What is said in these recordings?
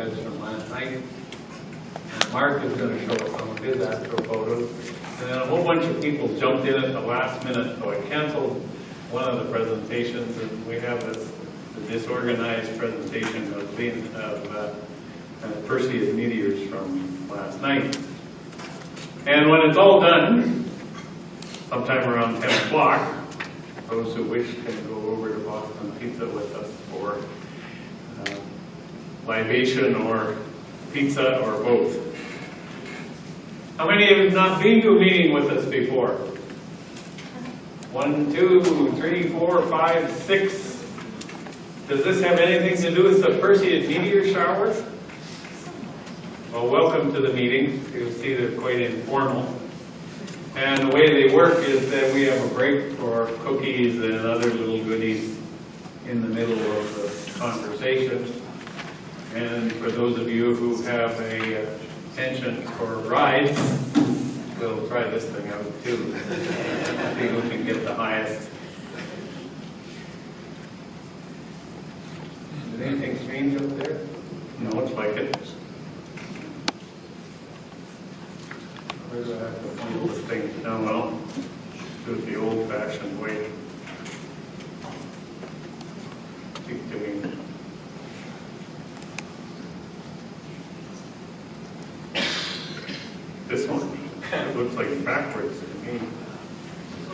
highlights from last night. And Mark is going to show us some of his astro photos. And then a whole bunch of people jumped in at the last minute, so I canceled one of the presentations, and we have this disorganized presentation of Perseus meteors from last night. And when it's all done, sometime around 10 o'clock, those who wish can go over to Boston Pizza with us for libation or pizza or both. How many have not been to a meeting with us before? 1, 2, 3, 4, 5, 6. Does this have anything to do with the Perseid meteor showers? Well, welcome to the meeting. You'll see they're quite informal. And the way they work is that we have a break for cookies and other little goodies in the middle of the conversation. And for those of you who have a penchant for rides, we'll try this thing out too. See who can get the highest. Is anything strange up there? No, it's like it. Where do I have to point this thing? Oh well, do it the old-fashioned way. Keep doing. This one. It looks like backwards to me.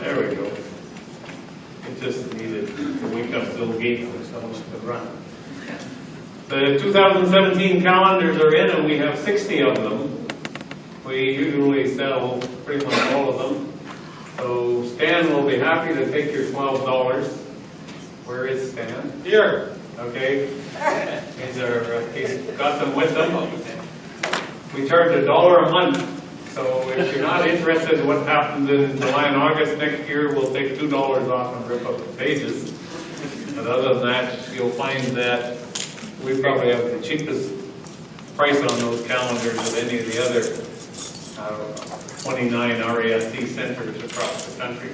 There we go. It just needed to wake up Bill Gates or someone to run. The 2017 calendars are in, and we have 60 of them. We usually sell pretty much all of them. So Stan will be happy to take your $12. Where is Stan? Here. Okay. He's got them with them. We charge $1 a month. So if you're not interested in what happens in July and August next year, we'll take $2 off and rip up the pages. But other than that, you'll find that we probably have the cheapest price on those calendars of any of the other 29 RASC centers across the country.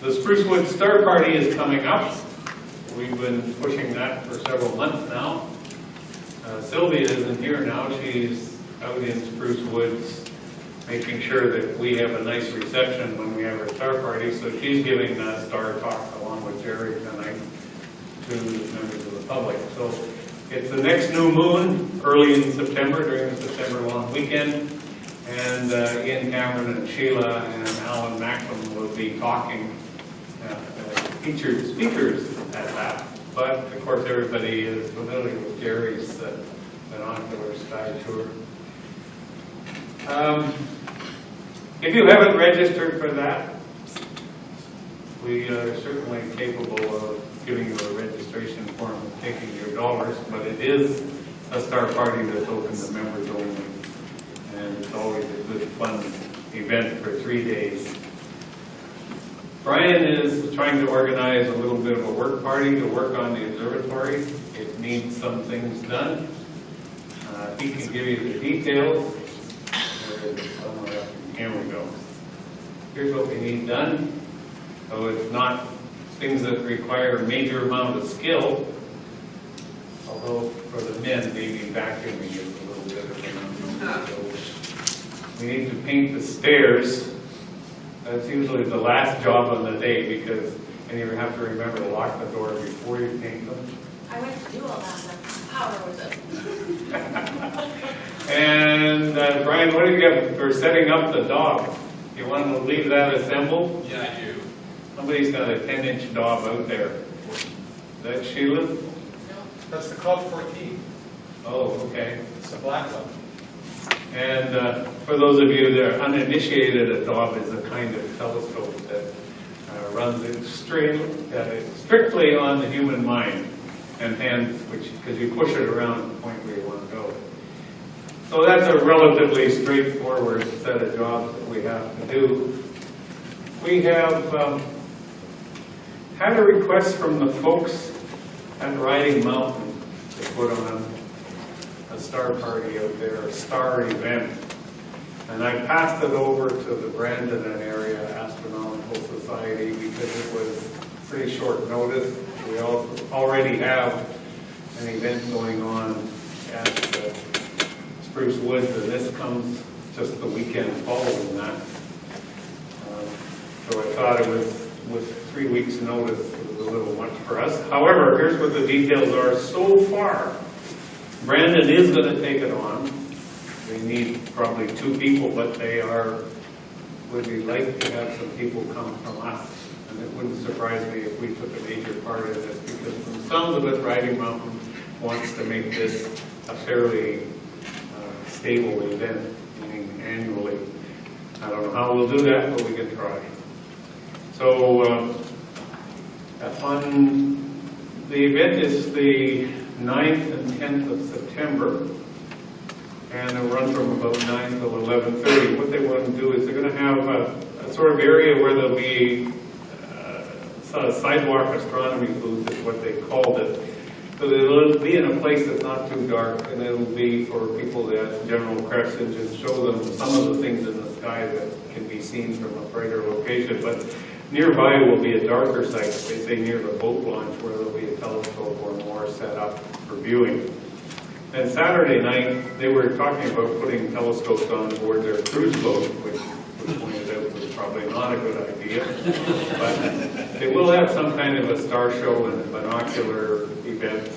The Sprucewood Star Party is coming up. We've been pushing that for several months now. Sylvia isn't here now. She's out in Spruce Woods making sure that we have a nice reception when we have our star party. So she's giving a star talk along with Jerry tonight to members of the public. So it's the next new moon, early in September, during the September long weekend. And Ian Cameron and Sheila and Alan Macklin will be talking, featured speakers at that. But of course everybody is familiar with Jerry's binocular sky tour. If you haven't registered for that, we are certainly capable of giving you a registration form and taking your dollars, but it is a star party that's open to members only. And it's always a good fun event for 3 days. Brian is trying to organize a little bit of a work party to work on the observatory. It needs some things done. He can give you the details. Here we go. Here's what we need done. So it's not things that require a major amount of skill, although for the men, maybe vacuuming is a little bit of an so we need to paint the stairs. That's usually the last job on the day because and you have to remember to lock the door before you paint them. I went to do all that, but power was it? And Brian, what do you got for setting up the dog? You want to leave that assembled? Yeah, I do. Somebody's got a 10-inch dog out there. Is that Sheila? No. That's the Club 14. Oh, okay. It's a black one. And for those of you that are uninitiated, a dog is a kind of telescope that runs strictly on the human mind and hands, because you push it around to the point where you want to go. So that's a relatively straightforward set of jobs that we have to do. We have had a request from the folks at Riding Mountain to put on a star party out there, a star event. And I passed it over to the Brandon Area Astronomical Society because it was pretty short notice. We already have an event going on at Spruce Woods, and this comes just the weekend following that. So I thought it was, with 3 weeks' notice, it was a little much for us. However, here's what the details are so far. Brandon is going to take it on. They need probably 2 people, but they would be like to have some people come from us. And it wouldn't surprise me if we took a major part in this, because from the sounds of it, Riding Mountain wants to make this a fairly stable event, meaning annually. I don't know how we'll do that, but we can try. So the event is the 9th and 10th of September, and it'll run from about 9 till 11:30. What they want to do is they're going to have a sort of area where there'll be a sidewalk astronomy booth is what they called it. So they'll be in a place that's not too dark, and it'll be for people that general press and just show them some of the things in the sky that can be seen from a brighter location. But nearby will be a darker site, they say near the boat launch, where there'll be a telescope or more set up for viewing. And Saturday night, they were talking about putting telescopes on board their cruise boat, which was pointed out was probably not a good idea. But they will have some kind of a star show and a binocular event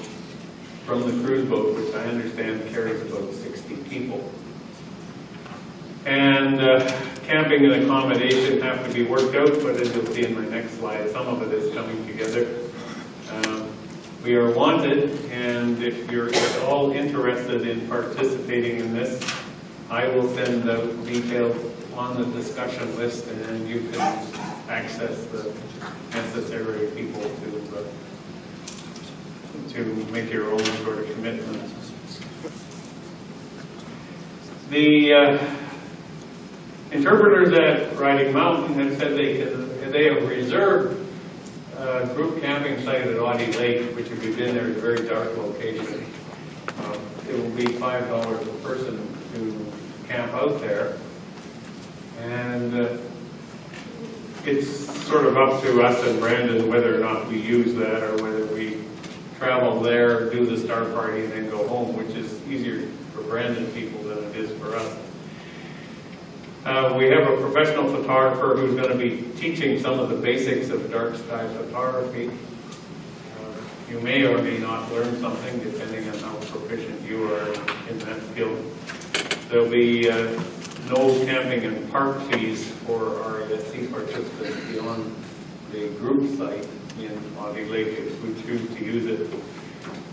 from the cruise boat, which I understand carries about 60 people. And camping and accommodation have to be worked out, but as you'll see in my next slide, some of it is coming together. We are wanted, and if you're at all interested in participating in this, I will send out details on the discussion list, and you can access the necessary people to make your own sort of commitments. The interpreters at Riding Mountain have said they have reserved a group camping site at Audie Lake, which if you've been there is a very dark location. It will be $5 a person to camp out there. And it's sort of up to us and Brandon whether or not we use that or whether we travel there, do the star party, and then go home, which is easier for Brandon people than it is for us. We have a professional photographer who's going to be teaching some of the basics of dark sky photography. You may or may not learn something depending on how proficient you are in that field. There'll be no camping and park fees for RASC participants beyond the group site in Audie Lake if we choose to use it.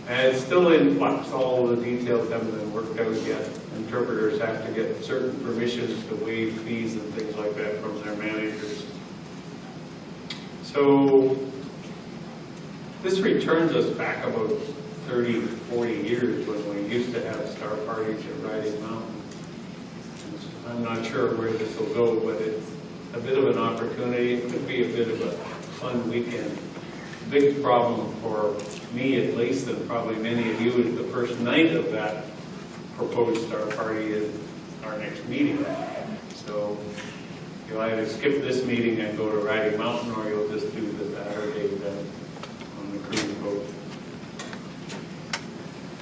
And it's still in flux. All the details haven't been worked out yet. Interpreters have to get certain permissions to waive fees and things like that from their managers. So this returns us back about 30, 40 years when we used to have star parties at Riding Mountain. I'm not sure where this will go, but it's a bit of an opportunity. It could be a bit of a fun weekend. Big problem for me, at least, and probably many of you, is the first night of that proposed star party is our next meeting. So you'll either skip this meeting and go to Riding Mountain, or you'll just do the Saturday event on the cruise boat.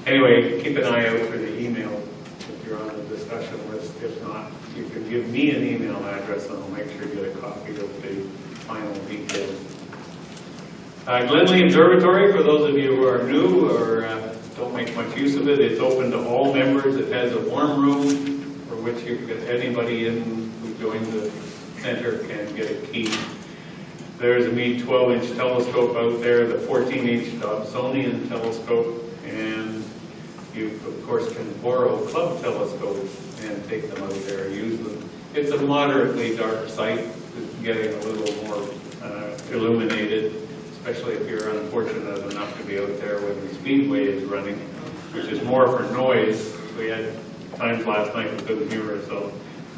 Anyway, keep an eye out for the email if you're on the discussion list. If not, you can give me an email address and I'll make sure you get a copy of the final details. Glenley Observatory, for those of you who are new or don't make much use of it, it's open to all members. It has a warm room for which you can get anybody in who joins the center can get a key. There's a Meade 12-inch telescope out there, the 14-inch Dobsonian telescope, and you, of course, can borrow club telescopes and take them out there and use them. It's a moderately dark site. It's getting a little more illuminated, especially if you're unfortunate enough to be out there when the speedway is running, which is more for noise. We had times last night we couldn't hear it, so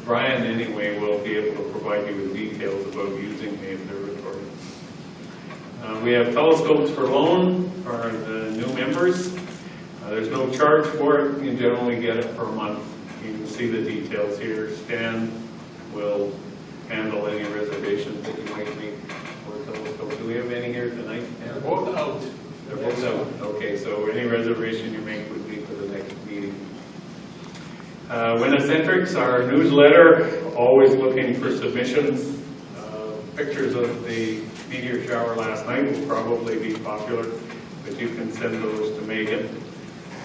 Brian, anyway, will be able to provide you with details about using the observatory. We have telescopes for loan for the new members. There's no charge for it. You generally get it per month. You can see the details here. Stan will handle any reservations that you might make for a telescope. Do we have any here tonight? They're both out. They're both out. Okay, so any reservation you make would be for the next meeting. Winnicentrics, our newsletter, always looking for submissions. Pictures of the meteor shower last night will probably be popular, but you can send those to Megan,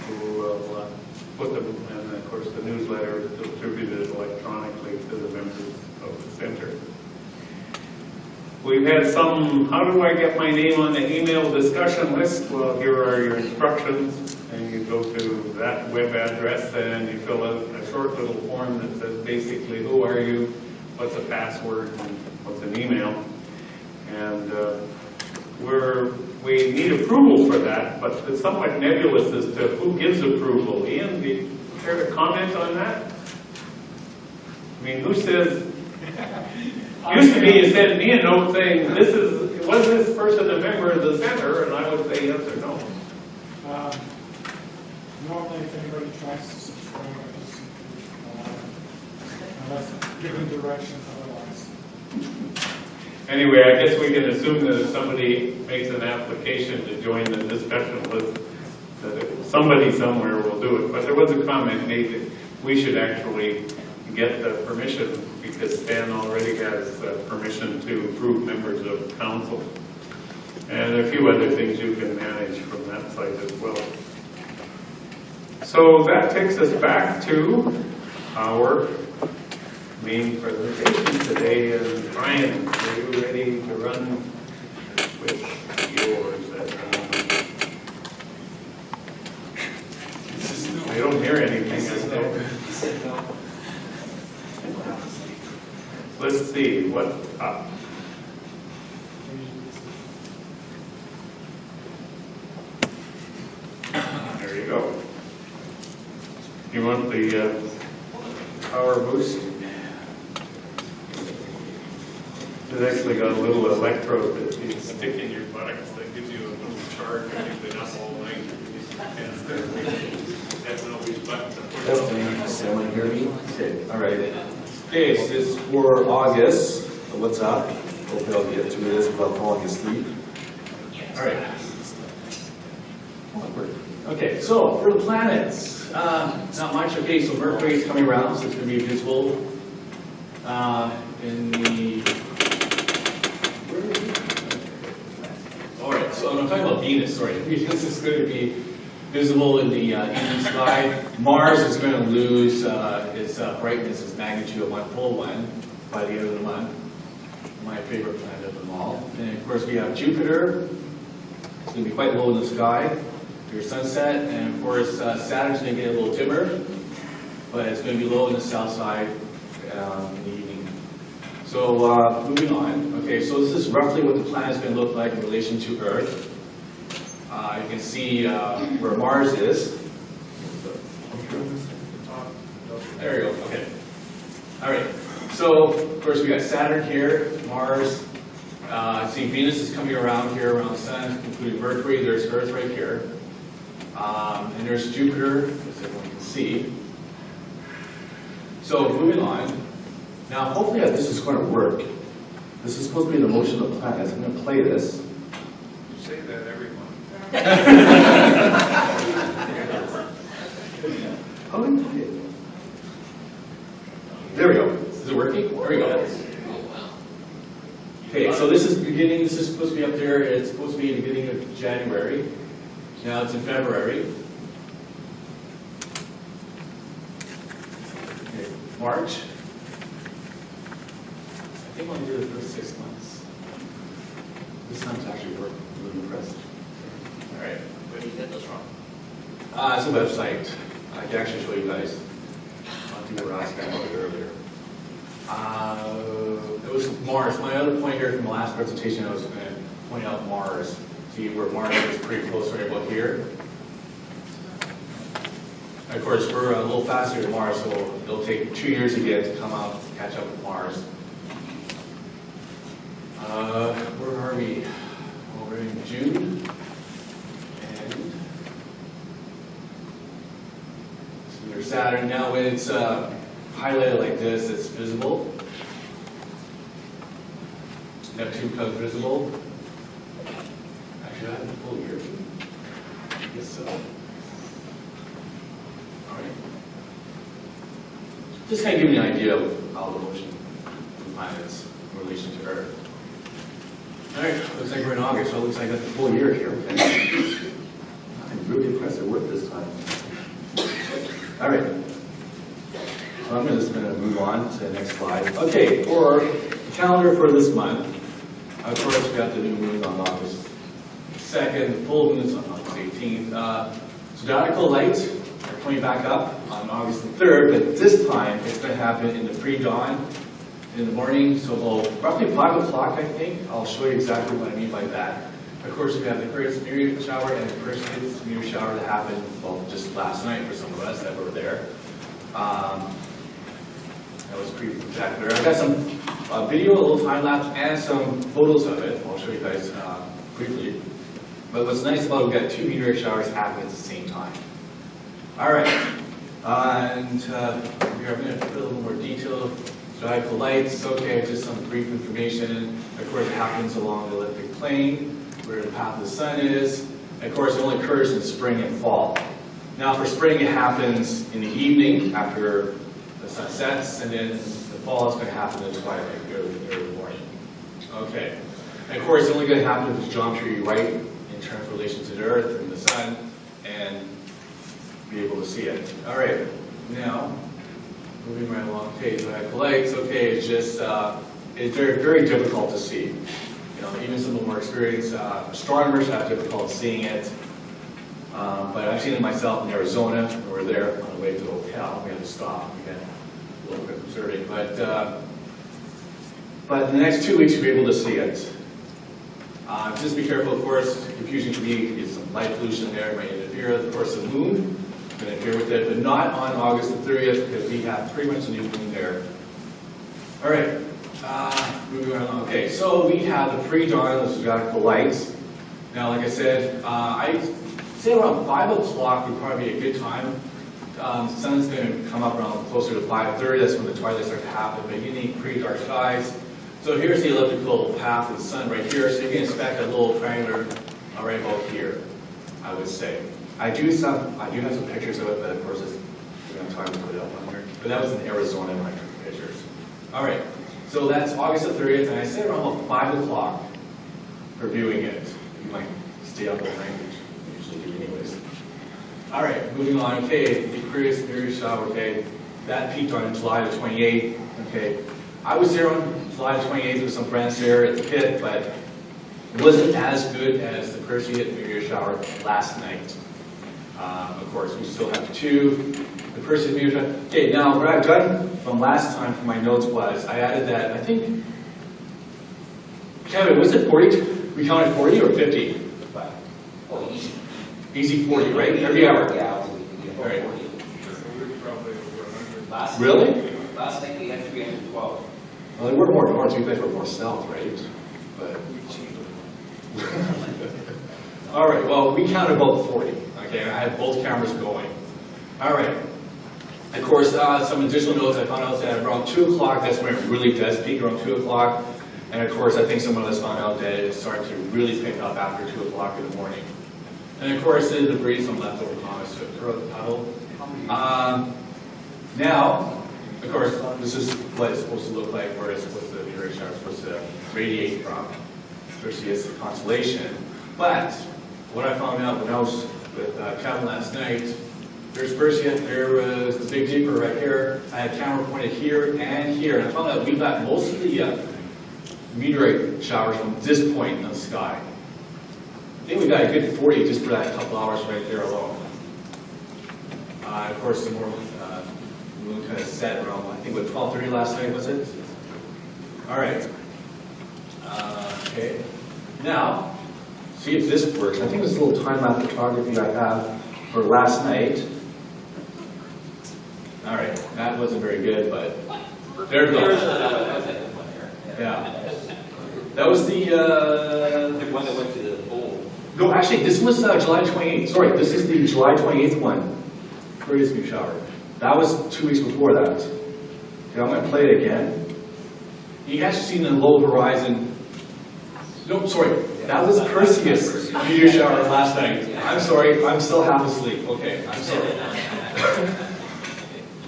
who will put them, and of course the newsletter is distributed electronically to the members of the center. We've had some, how do I get my name on the email discussion list? Well, here are your instructions, and you go to that web address and you fill out a short little form that says basically who are you, what's a password, and what's an email. And we need approval for that, but it's somewhat nebulous as to who gives approval. Ian, do you care to comment on that? I mean, who says? Used to be you sent me a note saying, was this person a member of the center? And I would say yes or no. Normally, if anybody tries to subscribe, I just unless given directions otherwise. Anyway, I guess we can assume that if somebody makes an application to join the discussion list, that somebody somewhere will do it. But there was a comment made that we should actually get the permission, because Stan already has permission to approve members of council. And a few other things you can manage from that site as well. So that takes us back to our main presentation today. And Brian, are you ready to run with yours at the moment? I don't hear anything. Let's see what's up. There you go. You want the power boost? It's actually got a little electrode that you stick in your buttocks that gives you a little charge when you've been up all night. Testing, someone hear me? Okay, all right. Okay, so this is for August. What's up? Hopefully I'll get through this without falling asleep. All right. Okay, so for the planets, not much. Okay, so Mercury is coming around, so it's going to be visible in the. All right, so I'm talking about Venus. Sorry, Venus is going to be visible in the evening sky. Mars is going to lose its brightness, its magnitude of 1 by the end of the month. My favorite planet of them all. And of course we have Jupiter. It's going to be quite low in the sky. Your sunset, and of course Saturn's going to get a little dimmer, but it's going to be low in the south side in the evening. So moving on. Okay, so this is roughly what the planet is going to look like in relation to Earth. You can see where Mars is. There you go. Okay. All right. So of course we got Saturn here, Mars. See Venus is coming around here around the Sun, including Mercury. There's Earth right here. And there's Jupiter, as everyone can see. So moving on. Now, hopefully this is going to work. This is supposed to be the motion of the planets. I'm going to play this. You say that every month. How do I play it? There we go. Is it working? There we go. Okay, so this is beginning. This is supposed to be up there. It's supposed to be in the beginning of January. Now it's in February. Okay, March. I think I'll do the first 6 months. This time's actually working. I'm really impressed. All right. Where do you get those from? It's a website. I can actually show you guys. I'll do the RASC earlier. It was Mars. My other point here from the last presentation, I was going to point out Mars. See where Mars is pretty close right about here. And of course, we're a little faster than Mars, so it'll take 2 years again to come out and catch up with Mars. Where are we? Well, we're in June. And so there's Saturn. Now when it's highlighted like this, it's visible. Neptune becomes visible. Actually, I have the full year. I guess so. All right. Just kind of give you an idea of how the ocean planets in relation to Earth. All right, looks like we're in August, so it looks like I got the full year here. Okay. I'm really impressed at work this time. All right. So I'm just going to move on to the next slide. Okay, for the calendar for this month, of course, we got the new moon on August 2nd, the full moon is on August 18th. Zodiacal lights are coming back up on August 3rd, but this time it's going to happen in the pre-dawn in the morning, so roughly 5 o'clock, I think. I'll show you exactly what I mean by that. Of course, we have the first meteor shower and the first meteor shower that happened, well, just last night for some of us that were there. That was pretty spectacular. I got some video, a little time lapse, and some photos of it. I'll show you guys briefly. But what's nice about it, we got 2 meteor showers happening at the same time. All right, and here I'm going to put a little more detail. Zodiacal lights, okay, just some brief information. Of course, it happens along the elliptic plane, where the path of the sun is. Of course, it only occurs in spring and fall. Now, for spring, it happens in the evening after the sun sets, and then the fall is going to happen in the twilight, early morning. Okay. And of course, it's only going to happen if the geometry right in terms of relation to the Earth and the sun, and be able to see it. All right. Now, moving right along. Okay, zodiacal lights. Okay, it's just it's very, very difficult to see. You know, even some of the more experienced astronomers have difficulty seeing it. But I've seen it myself in Arizona. We were there on the way to the hotel. We had to stop. We had a little bit observing. But in the next 2 weeks, you'll be able to see it. Just be careful, of course. Confusion can be some light pollution there. It might interfere. Of course, the moon can interfere with it, but not on August the 30th because we have pretty much a new moon there. All right. Moving right along. Okay, so we have the pre-dawn of zodiacal lights. Now, like I said, I say around 5 o'clock would probably be a good time. The sun's going to come up around closer to 5:30. That's when the twilight starts to happen, but you need pretty dark skies. So here's the elliptical path of the sun right here. So you can expect a little triangular right about here, I would say. I do have some pictures of it, but of course we don't have time to put it up on here. But that was in Arizona when I took the pictures. All right. So that's August the 30th, and I say around about 5 o'clock for viewing it. You might stay up all night, which we usually do anyways. All right, moving on. Okay, the Aquarius meteor shower. Okay, that peaked on July the 28th. Okay, I was there on July the 28th with some friends there at the pit, but it wasn't as good as the Perseid meteor shower last night. Of course, we still have 2. The Perseid meteor shower. Okay, now what I've done from last time for my notes was I added that, I think, Kevin, was it 40? We counted 40 or 50? Oh, easy. Easy 40, right? Every hour. Yeah, All right. last Really? Last night we had 312. Well, they were more north, you guys were more south, right? But all right, well, we counted about 40. Okay, I had both cameras going. All right. Of course, some additional notes I found out that around 2 o'clock, that's when it really does peak, around 2 o'clock. And of course, I think some of us found out that it started to really pick up after 2 o'clock in the morning. And of course, the debris, some leftover comments to throw the puddle. Now, of course, this is what it's supposed to look like, where it's supposed to, the meteor shower is supposed to radiate from Perseus constellation. But what I found out when I was with Kevin last night, there's Perseus, there was the Big Dipper right here. I had camera pointed here and here, and I found out we got most of the meteorite showers from this point in the sky. I think we got a good 40 just for that couple hours right there alone. Of course, the more moon kind of set around, I think, what, 12:30 last night, was it? All right. Okay. Now, see if this works. I think this little time-lapse photography I have for last night. All right, that wasn't very good, but there it goes. Yeah. That was the one that went to the pole. no, actually, this was July 28th. Sorry, this is the July 28th one. Previous meteor shower. That was 2 weeks before that. Okay, I'm going to play it again. You guys have seen the low horizon. No, sorry. That was Perseus meteor shower last night. I'm sorry, I'm still half asleep. Okay, I'm sorry.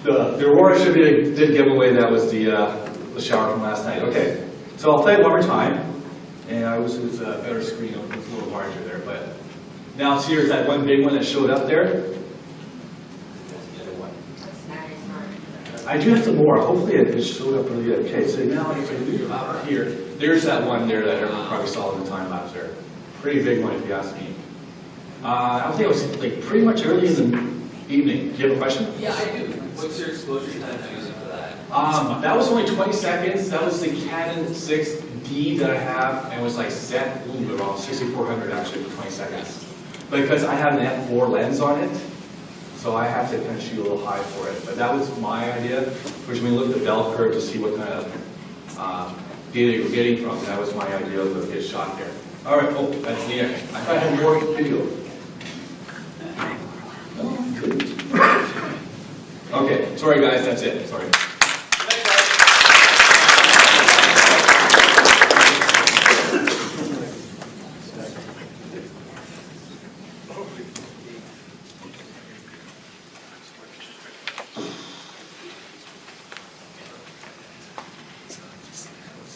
The Aurora should be a good giveaway. That was the shower from last night. Okay, so I'll play it one more time. And I wish it was a better screen. It was a little larger there, but now here's that one big one that showed up there. I do have some more. Hopefully it showed up really good. Okay, so now if I move out here, there's that one there that everyone probably saw in the time lapse there. Pretty big one if you ask me. I think it was like pretty much early in the evening. Do you have a question? Yeah, I do. What's your exposure time using for that? That was only 20 seconds. That was the Canon 6D that I have, and it was like set a little bit wrong, 6400 actually for 20 seconds. Because I have an f4 lens on it, so I have to kind of shoot a little high for it. But that was my idea, which when we looked at the bell curve to see what kind of data you were getting from, that was my idea of the good shot there. All right, oh, that's the end. I thought I had more video. Okay, sorry guys, that's it. Sorry.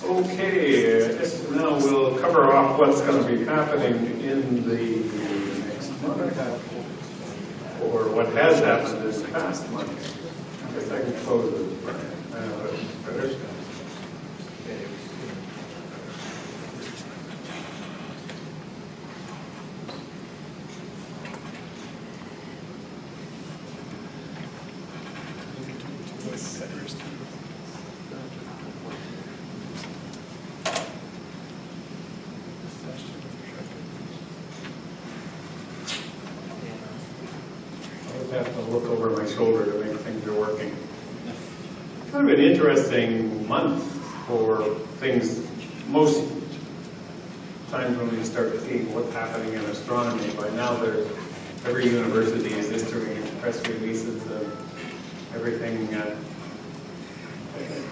Okay, now we'll cover off what's going to be happening in the next month, or what has happened this past month. I guess I can close it. Better. I have to look over my shoulder to make things are working. Kind of an interesting month for things. Most times when we start seeing what's happening in astronomy, by now every university is issuing press releases of everything.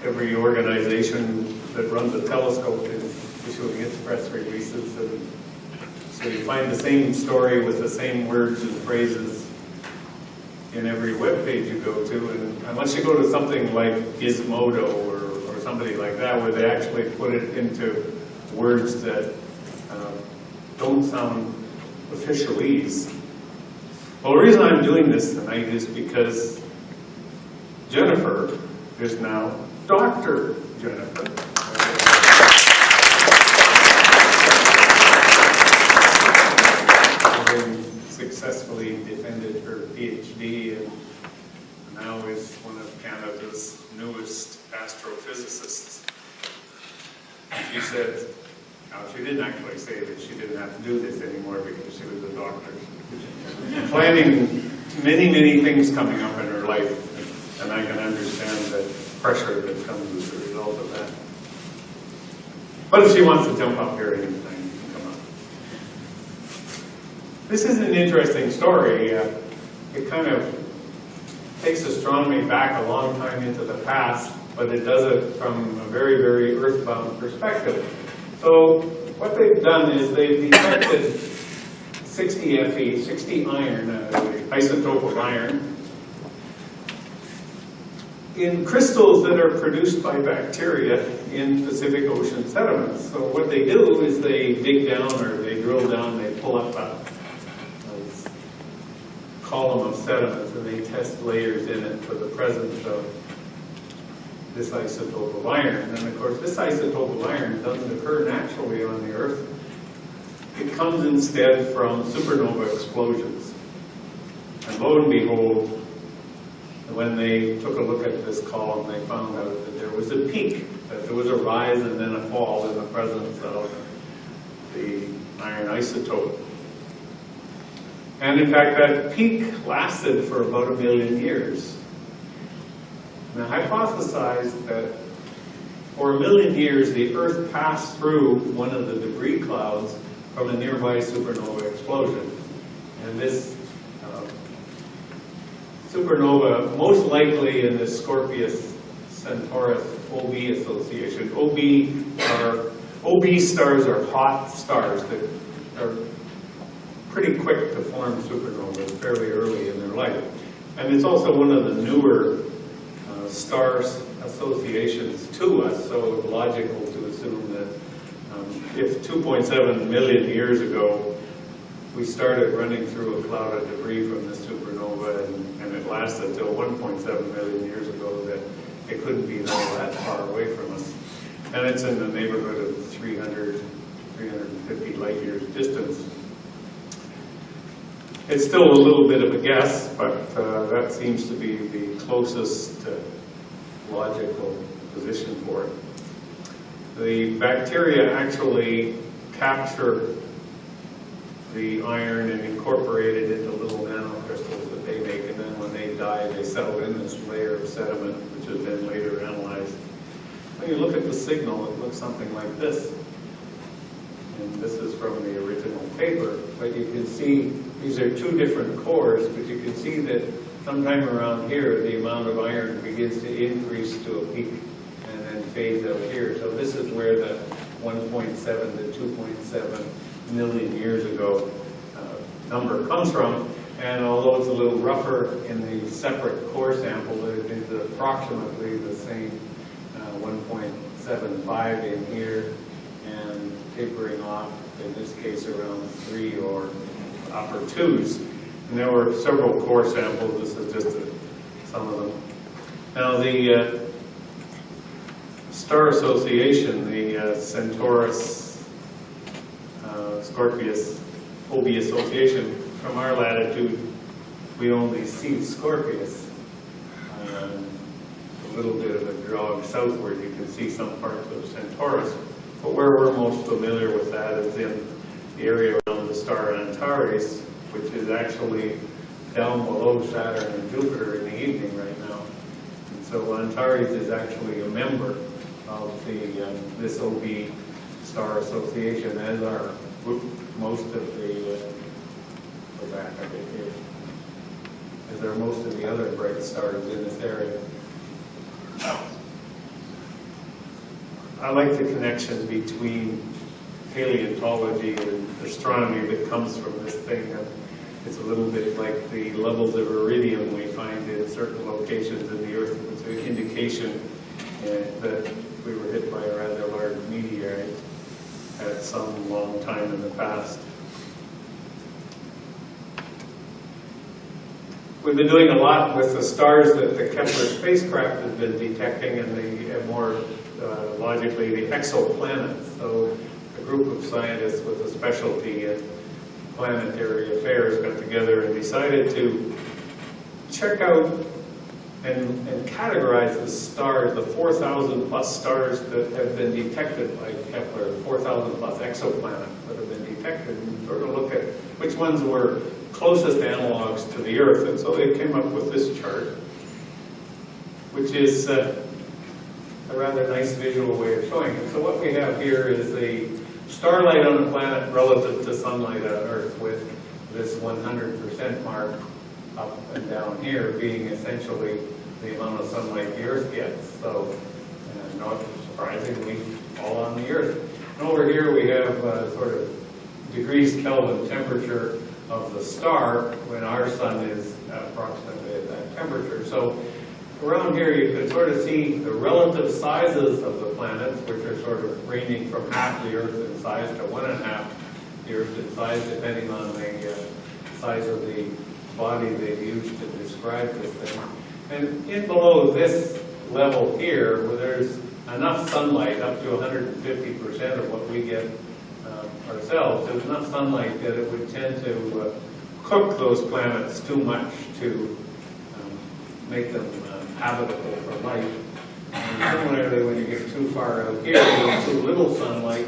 Every organization that runs a telescope is issuing its press releases. And so you find the same story with the same words and phrases in every web page you go to, and unless you go to something like Gizmodo or somebody like that, where they actually put it into words that don't sound officialese. Well, the reason I'm doing this tonight is because Jennifer is now Dr. Jennifer. Successfully defended her PhD and now is one of Canada's newest astrophysicists. She said, now she didn't actually say that she didn't have to do this anymore because she was a doctor. Planning many, many things coming up in her life, and I can understand the pressure that comes as a result of that. But if she wants to jump up here anytime, you can come up. This is an interesting story. It kind of takes astronomy back a long time into the past, but it does it from a very, very earthbound perspective. So what they've done is they've detected 60 Fe, 60 iron, isotope of iron, in crystals that are produced by bacteria in Pacific Ocean sediments. So what they do is they dig down or they drill down, they pull up a column of sediments and they test layers in it for the presence of this isotope of iron. And of course, this isotope of iron doesn't occur naturally on the Earth. It comes instead from supernova explosions. And lo and behold, when they took a look at this column, they found out that there was a peak, that there was a rise and then a fall in the presence of the iron isotope. And in fact, that peak lasted for about 1 million years. And I hypothesized that for 1 million years, the Earth passed through one of the debris clouds from a nearby supernova explosion. And this supernova, most likely in the Scorpius Centaurus OB association. OB OB stars are hot stars that are pretty quick to form supernovas fairly early in their life. And it's also one of the newer star associations to us, so it's logical to assume that if 2.7 million years ago we started running through a cloud of debris from this supernova and it lasted till 1.7 million years ago, that it couldn't be that far away from us. And it's in the neighborhood of 300, 350 light years distance. It's still a little bit of a guess, but that seems to be the closest logical position for it. The bacteria actually capture the iron and incorporate it into little nanocrystals that they make, and then when they die, they settle in this layer of sediment, which is then later analyzed. When you look at the signal, it looks something like this. And this is from the original paper, but you can see these are two different cores, but you can see that sometime around here, the amount of iron begins to increase to a peak and then fades out here. So this is where the 1.7 to 2.7 million years ago number comes from. And although it's a little rougher in the separate core sample, it is approximately the same 1.75 in here, and tapering off, in this case, around 3 or upper 2s. And there were several core samples. This is just some of them. Now, the star association, the Centaurus, Scorpius, OB association, from our latitude, we only see Scorpius. A little bit of a jog southward, you can see some parts of Centaurus. But where we're most familiar with that is in the area around the star Antares, which is actually down below Saturn and Jupiter in the evening right now. And so Antares is actually a member of this OB star association, as are most of the, go back a bit here, as are most of the other bright stars in this area. I like the connection between paleontology and astronomy that comes from this thing. It's a little bit like the levels of iridium we find in certain locations in the Earth. It's an indication that we were hit by a rather large meteorite at some long time in the past. We've been doing a lot with the stars that the Kepler spacecraft has been detecting, and the more logically, the exoplanets. So a group of scientists with a specialty in planetary affairs got together and decided to check out and categorize the stars, the 4,000 plus stars that have been detected by Kepler, 4,000 plus exoplanets that have been detected, and sort of look at which ones were closest analogs to the Earth. And so they came up with this chart, which is a rather nice visual way of showing it. So what we have here is the starlight on a planet relative to sunlight on Earth, with this 100% mark up and down here being essentially the amount of sunlight the Earth gets. So, not surprisingly, all on the Earth. And over here we have sort of degrees Kelvin temperature of the star when our sun is approximately at that temperature. So around here you can sort of see the relative sizes of the planets, which are sort of ranging from half the Earth in size to 1.5 the Earth in size, depending on the size of the body they've used to describe this thing. And in below this level here, where there's enough sunlight, up to 150% of what we get ourselves, there's enough sunlight that it would tend to cook those planets too much to make them habitable for life. And similarly, when you get too far out here, you get too little sunlight.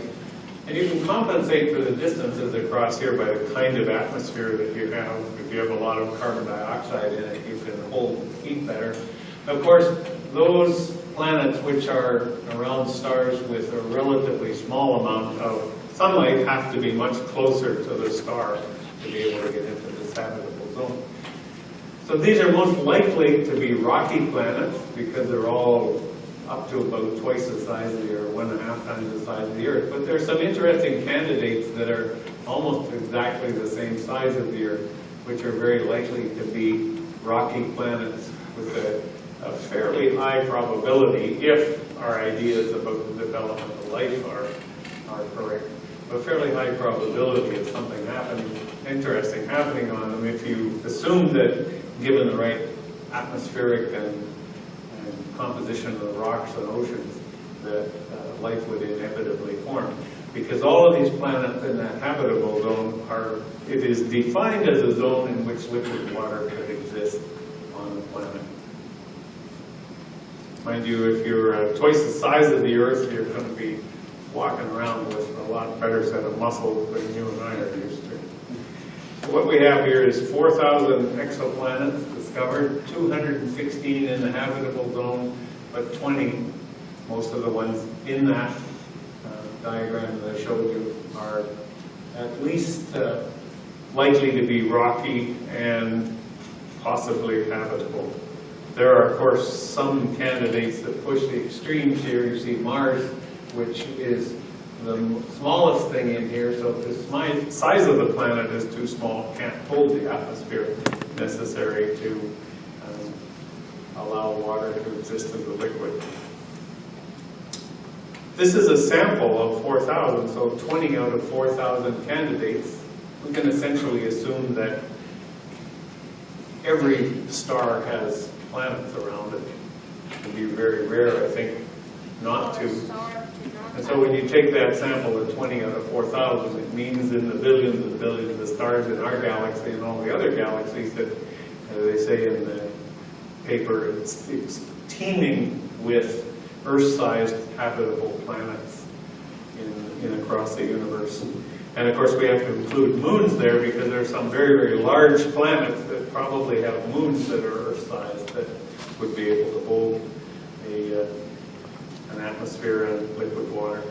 And you can compensate for the distances across here by the kind of atmosphere that you have. If you have a lot of carbon dioxide in it, you can hold heat better. Of course, those planets which are around stars with a relatively small amount of sunlight have to be much closer to the star to be able to get into this habitable zone. So these are most likely to be rocky planets because they're all up to about twice the size of the Earth, 1.5 times the size of the Earth. But there's some interesting candidates that are almost exactly the same size of the Earth, which are very likely to be rocky planets with a fairly high probability, if our ideas about the development of life are correct, a fairly high probability of something interesting happening on them if you assume that, given the right atmospheric and composition of the rocks and oceans, that life would inevitably form. Because all of these planets in that habitable zone it is defined as a zone in which liquid water could exist on the planet. Mind you, if you're twice the size of the Earth, you're going to be walking around with a lot better set of muscles than you and I are used to. So what we have here is 4,000 exoplanets discovered, 216 in the habitable zone, but 20, most of the ones in that diagram that I showed you, are at least likely to be rocky and possibly habitable. There are, of course, some candidates that push the extremes here. You see Mars, which is the smallest thing in here, so if the size of the planet is too small, can't hold the atmosphere necessary to allow water to exist as a liquid. This is a sample of 4,000, so 20 out of 4,000 candidates. We can essentially assume that every star has planets around it. It would be very rare, I think, not to. And so when you take that sample of 20 out of 4,000, it means in the billions and billions of stars in our galaxy and all the other galaxies that, as they say in the paper, it's teeming with Earth-sized habitable planets in across the universe. And of course we have to include moons there because there are some very, very large planets that probably have moons that are Earth-sized that would be able to hold an atmosphere and liquid water.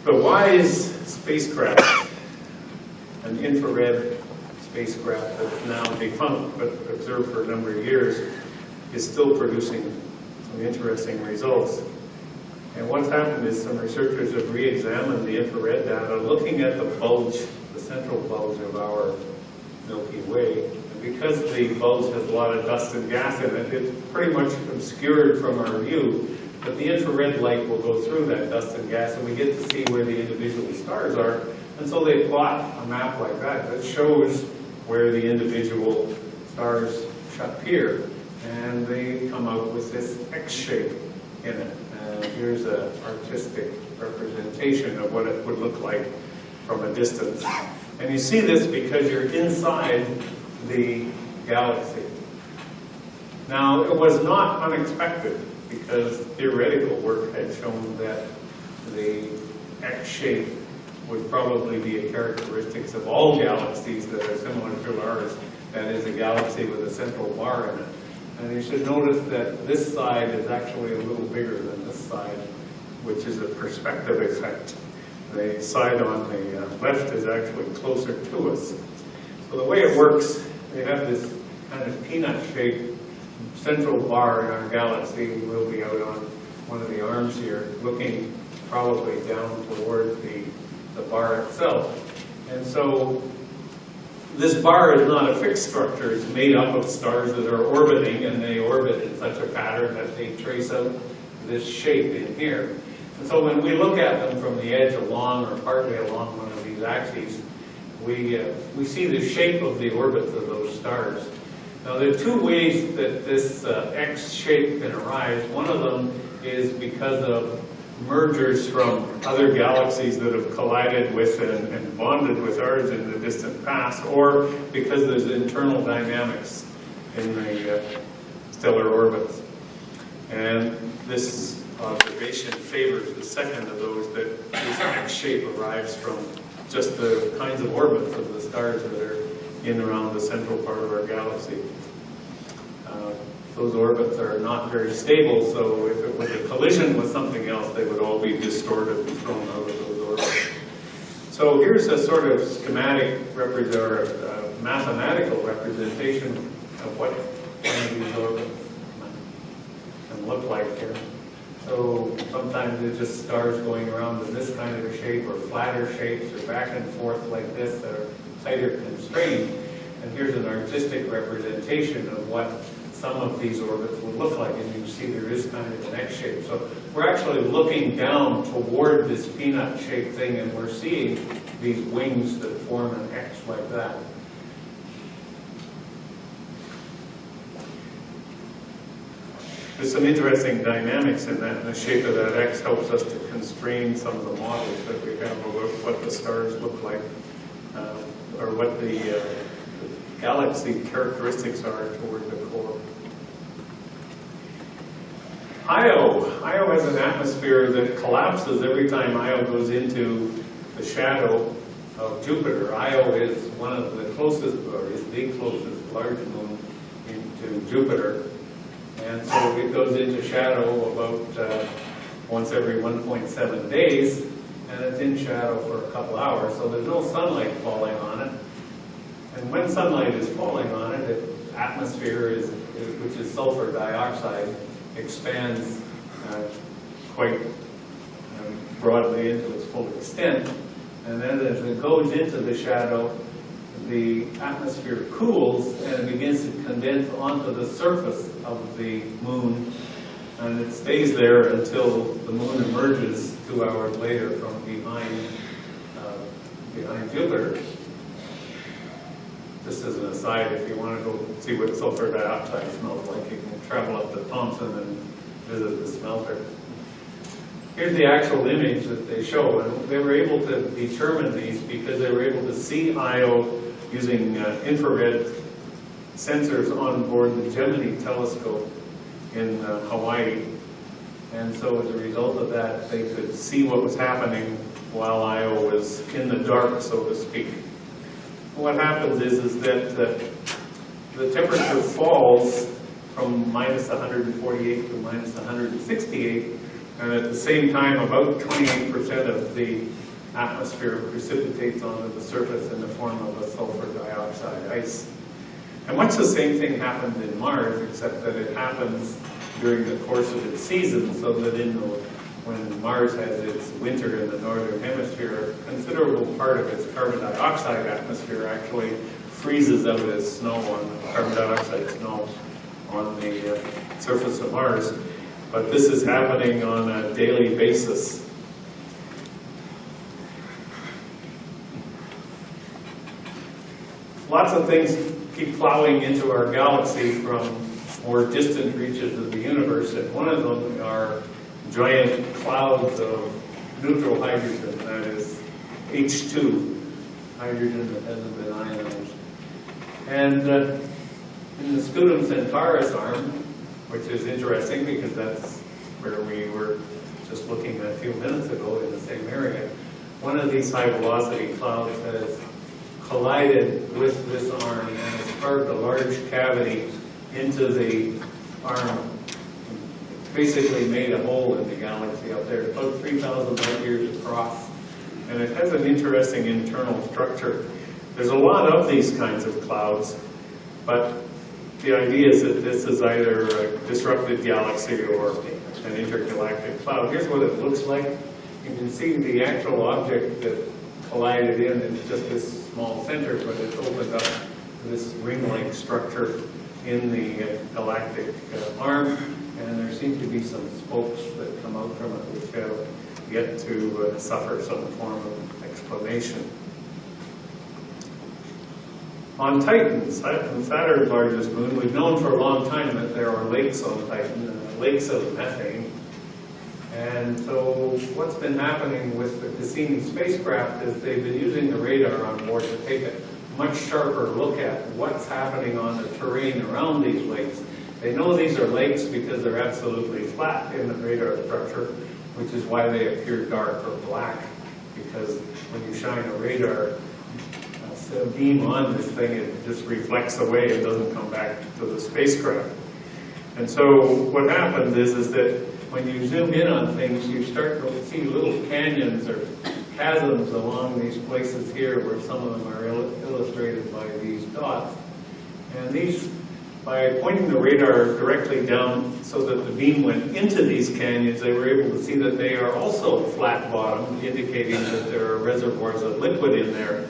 The WISE spacecraft, an infrared spacecraft that's now defunct but observed for a number of years, is still producing some interesting results. And what's happened is some researchers have re-examined the infrared data, looking at the bulge, the central bulge of our Milky Way. And because the bulge has a lot of dust and gas in it, it's pretty much obscured from our view. But the infrared light will go through that dust and gas, and we get to see where the individual stars are. And so they plot a map like that that shows where the individual stars appear. And they come out with this X shape in it. Here's an artistic representation of what it would look like from a distance. And you see this because you're inside the galaxy. Now, it was not unexpected because theoretical work had shown that the X shape would probably be a characteristic of all galaxies that are similar to ours. That is, a galaxy with a central bar in it. And you should notice that this side is actually a little bigger than this side, which is a perspective effect. The side on the left is actually closer to us. So the way it works, we have this kind of peanut-shaped central bar in our galaxy. We'll be out on one of the arms here, looking probably down toward the bar itself. And so this bar is not a fixed structure. It's made up of stars that are orbiting, and they orbit in such a pattern that they trace out this shape in here. And so when we look at them from the edge along or partly along one of these axes, we see the shape of the orbits of those stars. Now there are two ways that this X shape can arise. One of them is because of mergers from other galaxies that have collided with and bonded with ours in the distant past, or because there's internal dynamics in the stellar orbits. And this observation favors the second of those, that this X shape arrives from just the kinds of orbits of the stars that are in around the central part of our galaxy. Those orbits are not very stable, so if it was a collision with something else, they would all be distorted and thrown out of those orbits. So here's a sort of schematic or mathematical representation of what one of these orbits can look like here. So sometimes it's just stars going around in this kind of a shape, or flatter shapes, or back and forth like this that are tighter constrained. And here's an artistic representation of what some of these orbits would look like. And you see there is kind of an X shape. So we're actually looking down toward this peanut-shaped thing, and we're seeing these wings that form an X like that. There's some interesting dynamics in that, and the shape of that X helps us to constrain some of the models that we have of what the stars look like, or what the galaxy characteristics are toward the core. Io has an atmosphere that collapses every time Io goes into the shadow of Jupiter. Io is one of the closest, or is the closest large moon into Jupiter. And so it goes into shadow about once every 1.7 days, and it's in shadow for a couple hours, so there's no sunlight falling on it. And when sunlight is falling on it, the atmosphere, which is sulfur dioxide, expands quite broadly into its full extent. And then as it goes into the shadow, the atmosphere cools and it begins to condense onto the surface of the moon, and it stays there until the moon emerges 2 hours later from behind Jupiter. Just as an aside, if you want to go see what sulfur dioxide smells like, you can travel up to Thompson and visit the smelter. Here's the actual image that they show, and they were able to determine these because they were able to see Io using infrared sensors on board the Gemini telescope in Hawaii. And so as a result of that, they could see what was happening while Io was in the dark, so to speak. What happens is that the temperature falls from minus 148 to minus 168, and at the same time, about 28% of the atmosphere precipitates onto the surface in the form of a sulfur dioxide ice. And much the same thing happened in Mars, except that it happens during the course of its season, so that when Mars has its winter in the northern hemisphere, a considerable part of its carbon dioxide atmosphere actually freezes out as snow, carbon dioxide snow on the surface of Mars. But this is happening on a daily basis. Lots of things keep plowing into our galaxy from more distant reaches of the universe, and one of them are giant clouds of neutral hydrogen, that is H2, hydrogen that hasn't been ionized. And in the Scutum Centaurus arm, which is interesting because that's where we were just looking a few minutes ago in the same area, one of these high velocity clouds has collided with this arm and has carved a large cavity into the arm. Basically made a hole in the galaxy up there. It's about 3,000 light years across, and it has an interesting internal structure. There's a lot of these kinds of clouds, but the idea is that this is either a disrupted galaxy or an intergalactic cloud. Here's what it looks like. You can see the actual object that collided in. It's just this small center, but it's opened up to this ring-like structure in the galactic arm. And there seem to be some spokes that come out from it which have yet to suffer some form of explanation. On Titan, Saturn's largest moon, we've known for a long time that there are lakes on Titan, lakes of methane. And so what's been happening with the Cassini spacecraft is they've been using the radar on board to take a much sharper look at what's happening on the terrain around these lakes. They know these are lakes because they're absolutely flat in the radar structure, which is why they appear dark or black, because when you shine a radar beam on this thing, it just reflects away, it doesn't come back to the spacecraft. And so what happens is that when you zoom in on things, you start to see little canyons or chasms along these places here, where some of them are illustrated by these dots. And these by pointing the radar directly down so that the beam went into these canyons, they were able to see that they are also flat bottomed, indicating that there are reservoirs of liquid in there.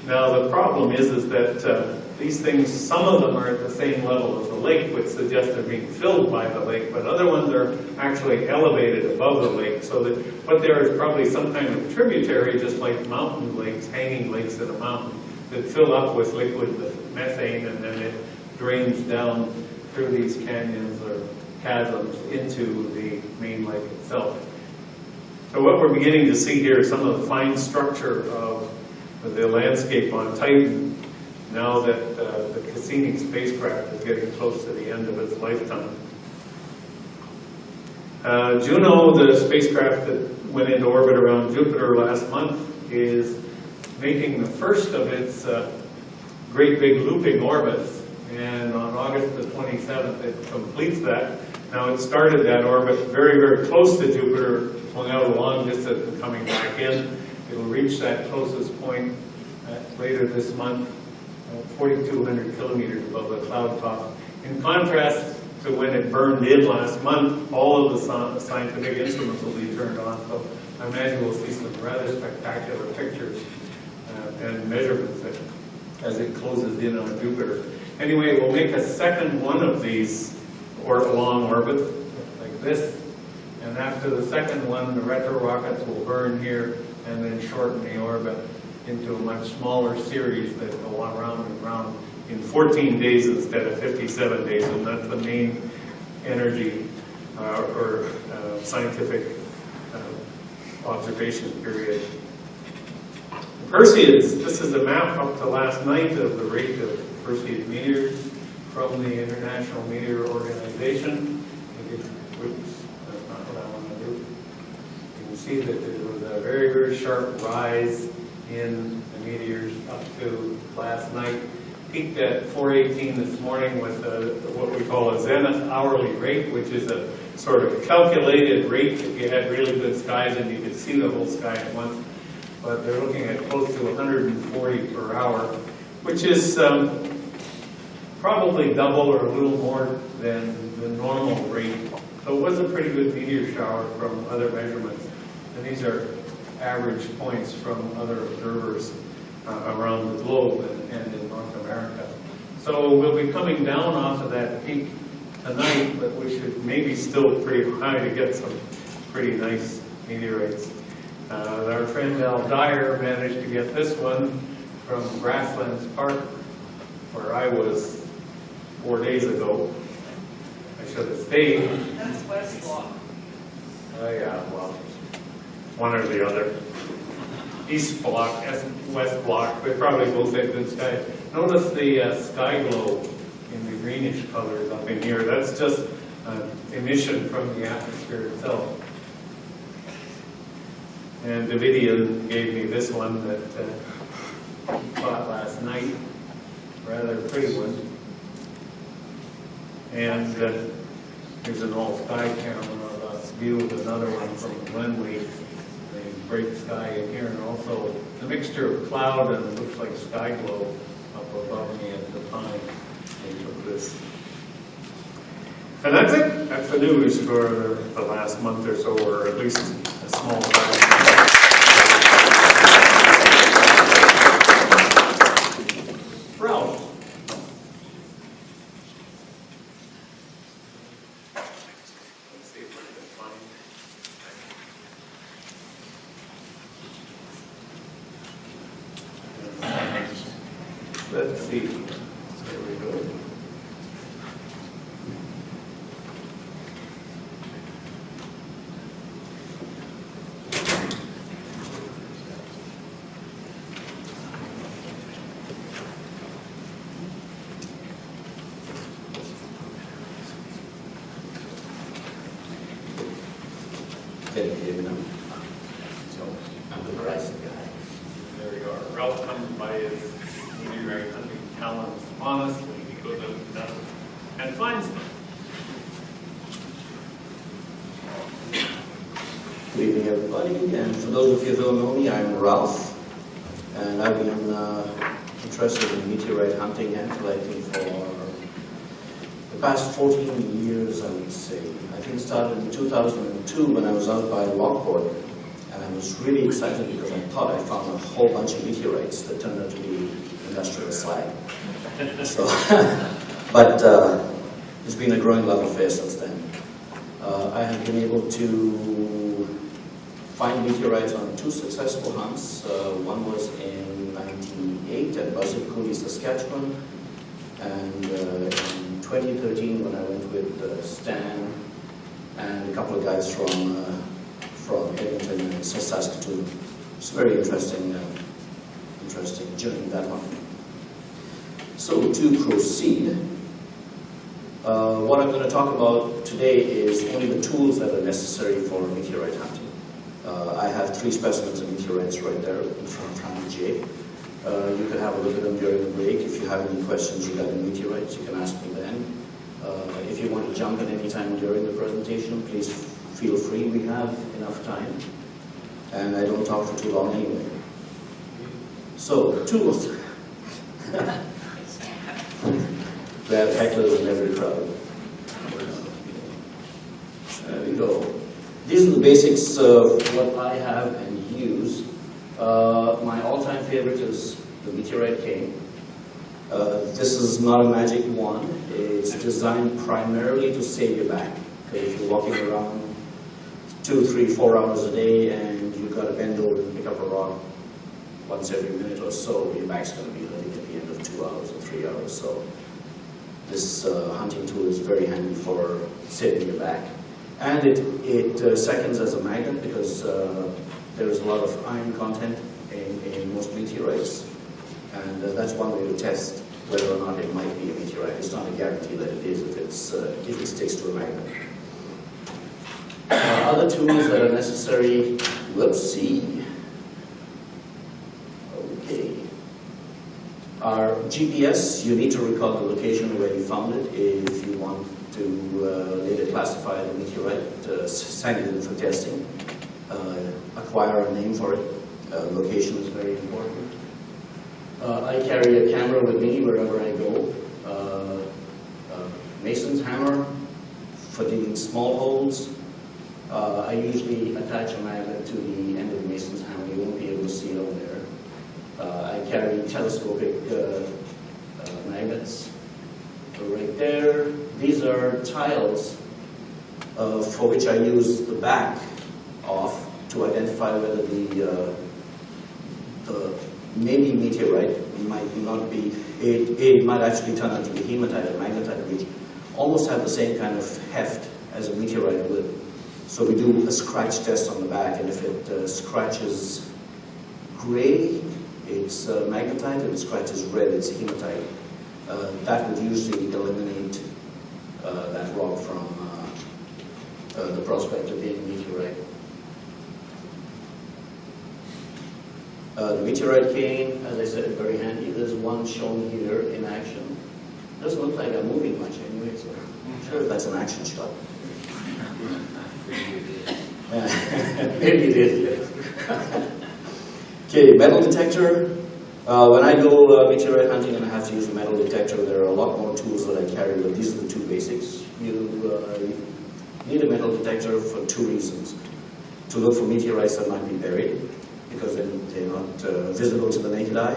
Now the problem is that these things, some of them are at the same level as the lake, which suggests they're being filled by the lake, but other ones are actually elevated above the lake, so that what there is probably some kind of tributary, just like mountain lakes, hanging lakes in a mountain, that fill up with liquid methane, and then it drains down through these canyons or chasms into the main lake itself. So what we're beginning to see here is some of the fine structure of the landscape on Titan, now that the Cassini spacecraft is getting close to the end of its lifetime. Juno, the spacecraft that went into orbit around Jupiter last month, is making the first of its great big looping orbits, and on August the 27th it completes that. Now it started that orbit very, very close to Jupiter, swung out a long distance and coming back in. It will reach that closest point later this month, 4,200 kilometers above the cloud top. In contrast to when it burned in last month, all of the scientific instruments will be turned on, so I imagine we'll see some rather spectacular pictures and measurements as it closes in on Jupiter. Anyway, we'll make a second one of these long orbits, like this, and after the second one, the retro rockets will burn here and then shorten the orbit into a much smaller series that go around and around in 14 days instead of 57 days, and that's the main energy or scientific observation period. Perseus, this is a map up to last night of the rate of Perseus meteors from the International Meteor Organization. Oops, that's not what I want to do. You can see that there was a very, very sharp rise in the meteors up to last night. Peaked at 418 this morning with what we call a zenith hourly rate, which is a sort of calculated rate if you had really good skies and you could see the whole sky at once. But they're looking at close to 140 per hour, which is probably double or a little more than the normal rate. So it was a pretty good meteor shower from other measurements. And these are average points from other observers around the globe and in North America. So we'll be coming down off of that peak tonight, but we should maybe still pretty high to get some pretty nice meteorites. Our friend Al Dyer managed to get this one from Grasslands Park, where I was 4 days ago. I should have stayed. That's West Block. Oh yeah, well, one or the other. East Block, West Block, they probably both have good sky. Notice the sky glow in the greenish colors up in here. That's just emission from the atmosphere itself. And Davidian gave me this one that he caught last night. Rather pretty one. And here's an all-sky camera of a view of another one from Glenway. The great sky in here, and also the mixture of cloud and it looks like sky glow up above me at the time they took this. And that's it. That's the news for the last month or so, or at least a small fraction. Ralph. Let's see if I can find. Let's see. There we go. So I'm the RASC guy. There we are. Ralph comes by his meteorite hunting talents honestly. He goes out and does it and finds them. Good evening, everybody. And for those of you who don't know me, I'm Ralph. And I've been interested in meteorite hunting and collecting for the past 14 years, I would say. I think it started in 2002 when I was out by Lockport, and I was really excited because I thought I found a whole bunch of meteorites that turned out to be industrial slag. So, but it's been a growing love affair since then. I have been able to find meteorites on 2 successful hunts. One was in 1998 at Buzzard Coulee, Saskatchewan, and in 2013 when I went with Stan and a couple of guys from Edmonton and Saskatoon. It's a very interesting journey, that one. So to proceed, what I'm going to talk about today is only the tools that are necessary for meteorite hunting. I have 3 specimens of meteorites right there in front of Jay. You can have a look at them during the break. If you have any questions regarding meteorites, you can ask me then. If you want to jump at any time during the presentation, please feel free. We have enough time, and I don't talk for too long anyway. So, tools. We have hecklers in every crowd. There we go. These are the basics of what I have and use. My all-time favorite is the meteorite cane. This is not a magic wand. It's designed primarily to save your back. Okay, if you're walking around 2, 3, 4 hours a day and you've got to bend over and pick up a rock once every minute or so, your back's going to be hurting at the end of 2 hours or 3 hours. So this hunting tool is very handy for saving your back. And it seconds as a magnet because there is a lot of iron content in most meteorites. And that's one way to test whether or not it might be a meteorite. It's not a guarantee that it is if it sticks to a magnet. Other tools that are necessary, let's see. Okay. Our GPS, you need to recall the location where you found it if you want to later classify the meteorite, send it in for testing, acquire a name for it. Location is very important. I carry a camera with me wherever I go. Mason's hammer for digging small holes. I usually attach a magnet to the end of the mason's hammer. You won't be able to see it over there. I carry telescopic magnets right there. These are tiles for which I use the back off to identify whether the maybe meteorite might not be, it might actually turn out to be hematite or magnetite, which almost have the same kind of heft as a meteorite would. So we do a scratch test on the back, and if it scratches gray, it's magnetite, if it scratches red, it's hematite. That would usually eliminate that rock from the prospect of being a meteorite. The meteorite cane, as I said, is very handy. There's one shown here in action. Doesn't look like I'm moving much anyway, so I'm sure that's an action shot. Maybe it is, yes. Okay, metal detector. When I go meteorite hunting and I have to use a metal detector, there are a lot more tools that I carry, but these are the 2 basics. You need a metal detector for 2 reasons. To look for meteorites that might be buried, because they're not visible to the naked eye,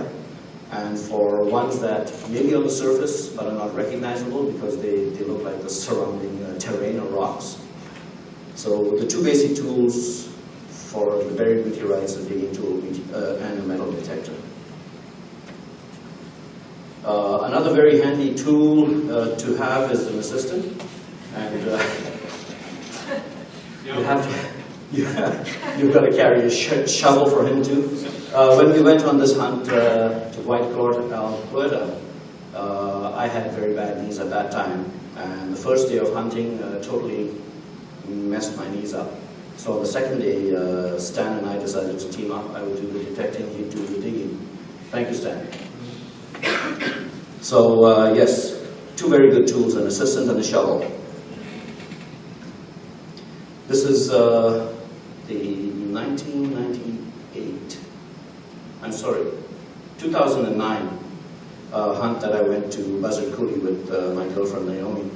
and for ones that may be on the surface but are not recognizable because they look like the surrounding terrain or rocks. So the 2 basic tools for the buried meteorites are a digging tool and a metal detector. Another very handy tool to have is an assistant, and you've got to carry a shovel for him too. When we went on this hunt to Whitecourt, Alberta, I had very bad knees at that time, and the first day of hunting totally messed my knees up. So on the second day, Stan and I decided to team up. I would do the detecting, he'd do the digging. Thank you, Stan. So yes, 2 very good tools, an assistant and a shovel. This is the 2009 hunt that I went to Buzzard Coulee with my girlfriend Naomi.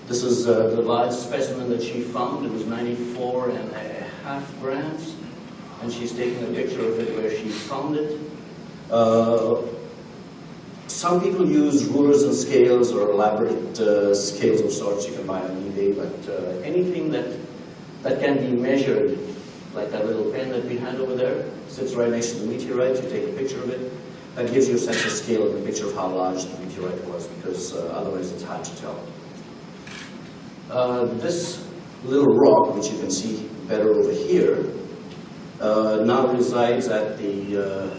This is the large specimen that she found. It was 94.5 grams, and she's taking a picture of it where she found it. Some people use rulers and scales or elaborate scales of sorts you can buy on eBay, but anything that can be measured, like that little pen that we had over there, sits right next to the meteorite. You take a picture of it. That gives you a sense of scale and a picture of how large the meteorite was, because otherwise it's hard to tell. This little rock, which you can see better over here, now resides at the